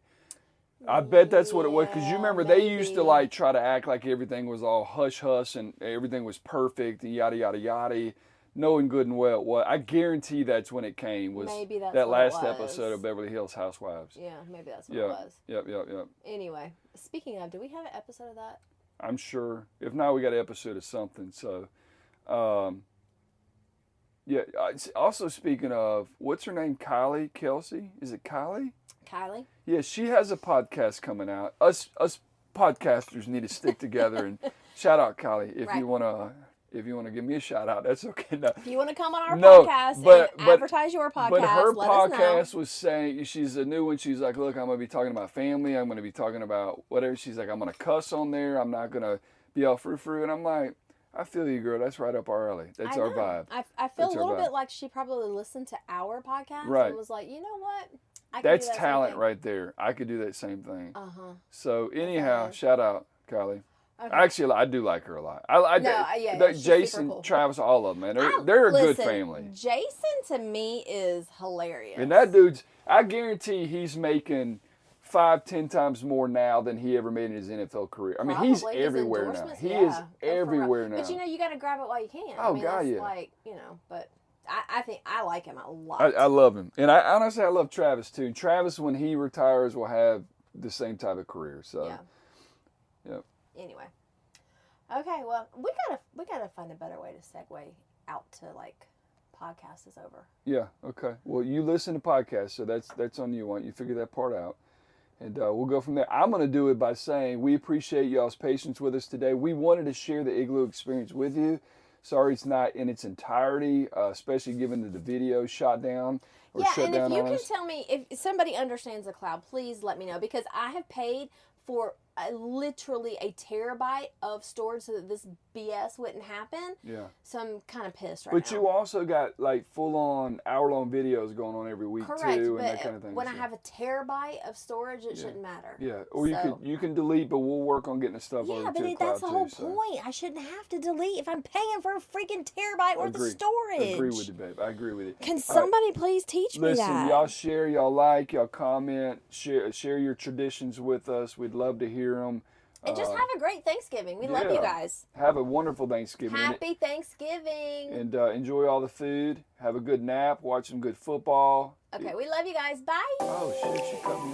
I bet that's what it was, because you remember they used to like try to act like everything was all hush hush and everything was perfect and yada yada yada, knowing good and well what. I guarantee that's when it came, was Maybe that's that what it last was. episode of Beverly Hills Housewives. Yeah, maybe that's what it was. Yep. Anyway, speaking of, do we have an episode of that? I'm sure. If not, we got an episode of something. So, yeah. Also, speaking of, what's her name? Kylie Kelsey? Is it Kylie? Kylie? Yeah, she has a podcast coming out. Us podcasters need to stick together, and shout out Kylie if you wanna give me a shout out. That's okay. No. If you want to come on our podcast and advertise your podcast, but her let us know. podcast was saying, she's a new one. She's like, look, I'm gonna be talking about family. I'm gonna be talking about whatever. She's like, I'm gonna cuss on there. I'm not gonna be all frou-frou. And I'm like, I feel you, girl. That's right up our alley. That's our vibe. I feel a little bit like she probably listened to our podcast and was like, you know what? That's talent right there. I could do that same thing. So anyhow, shout out Kylie. Okay. Actually, I do like her a lot. Jason, cool. Travis, all of them, man. They're a good family. Jason to me is hilarious. And that dude's, I guarantee he's making 5-10 times more now than he ever made in his NFL career. I mean, he's Probably. His everywhere now. endorsements, He yeah, is go for it. everywhere now. But you got to grab it while you can. Oh, I mean, God, that's yeah. like, but I think I like him a lot. I love him. And I honestly, I love Travis too. Travis, when he retires, will have the same type of career. So, yeah. Anyway. Okay, well, we gotta find a better way to segue out to like podcast is over. Yeah. Okay. Well, you listen to podcasts, so that's on you. Why don't you figure that part out? And we'll go from there. I'm going to do it by saying we appreciate y'all's patience with us today. We wanted to share the Igloo experience with you. Sorry it's not in its entirety, especially given that the video shot down or shut down on us. And if you can tell me, if somebody understands the cloud, please let me know. Because I have paid for literally a terabyte of storage so that this BS wouldn't happen. Yeah. So I'm kind of pissed now. But you also got like full-on hour-long videos going on every week too, and but that kind of thing. when I have a terabyte of storage, it shouldn't matter. Yeah, or you can delete, but we'll work on getting the stuff over to the cloud that's the whole too, point. I shouldn't have to delete if I'm paying for a freaking terabyte worth of storage. I agree with you, babe. I agree with you. Can somebody please teach me that? Listen, y'all share, y'all like, y'all comment, share your traditions with us. We'd love to hear them. And just have a great Thanksgiving. We love you guys. Have a wonderful Thanksgiving. Happy Thanksgiving. And enjoy all the food. Have a good nap. Watch some good football. Okay, we love you guys. Bye. Oh, shit, she cut me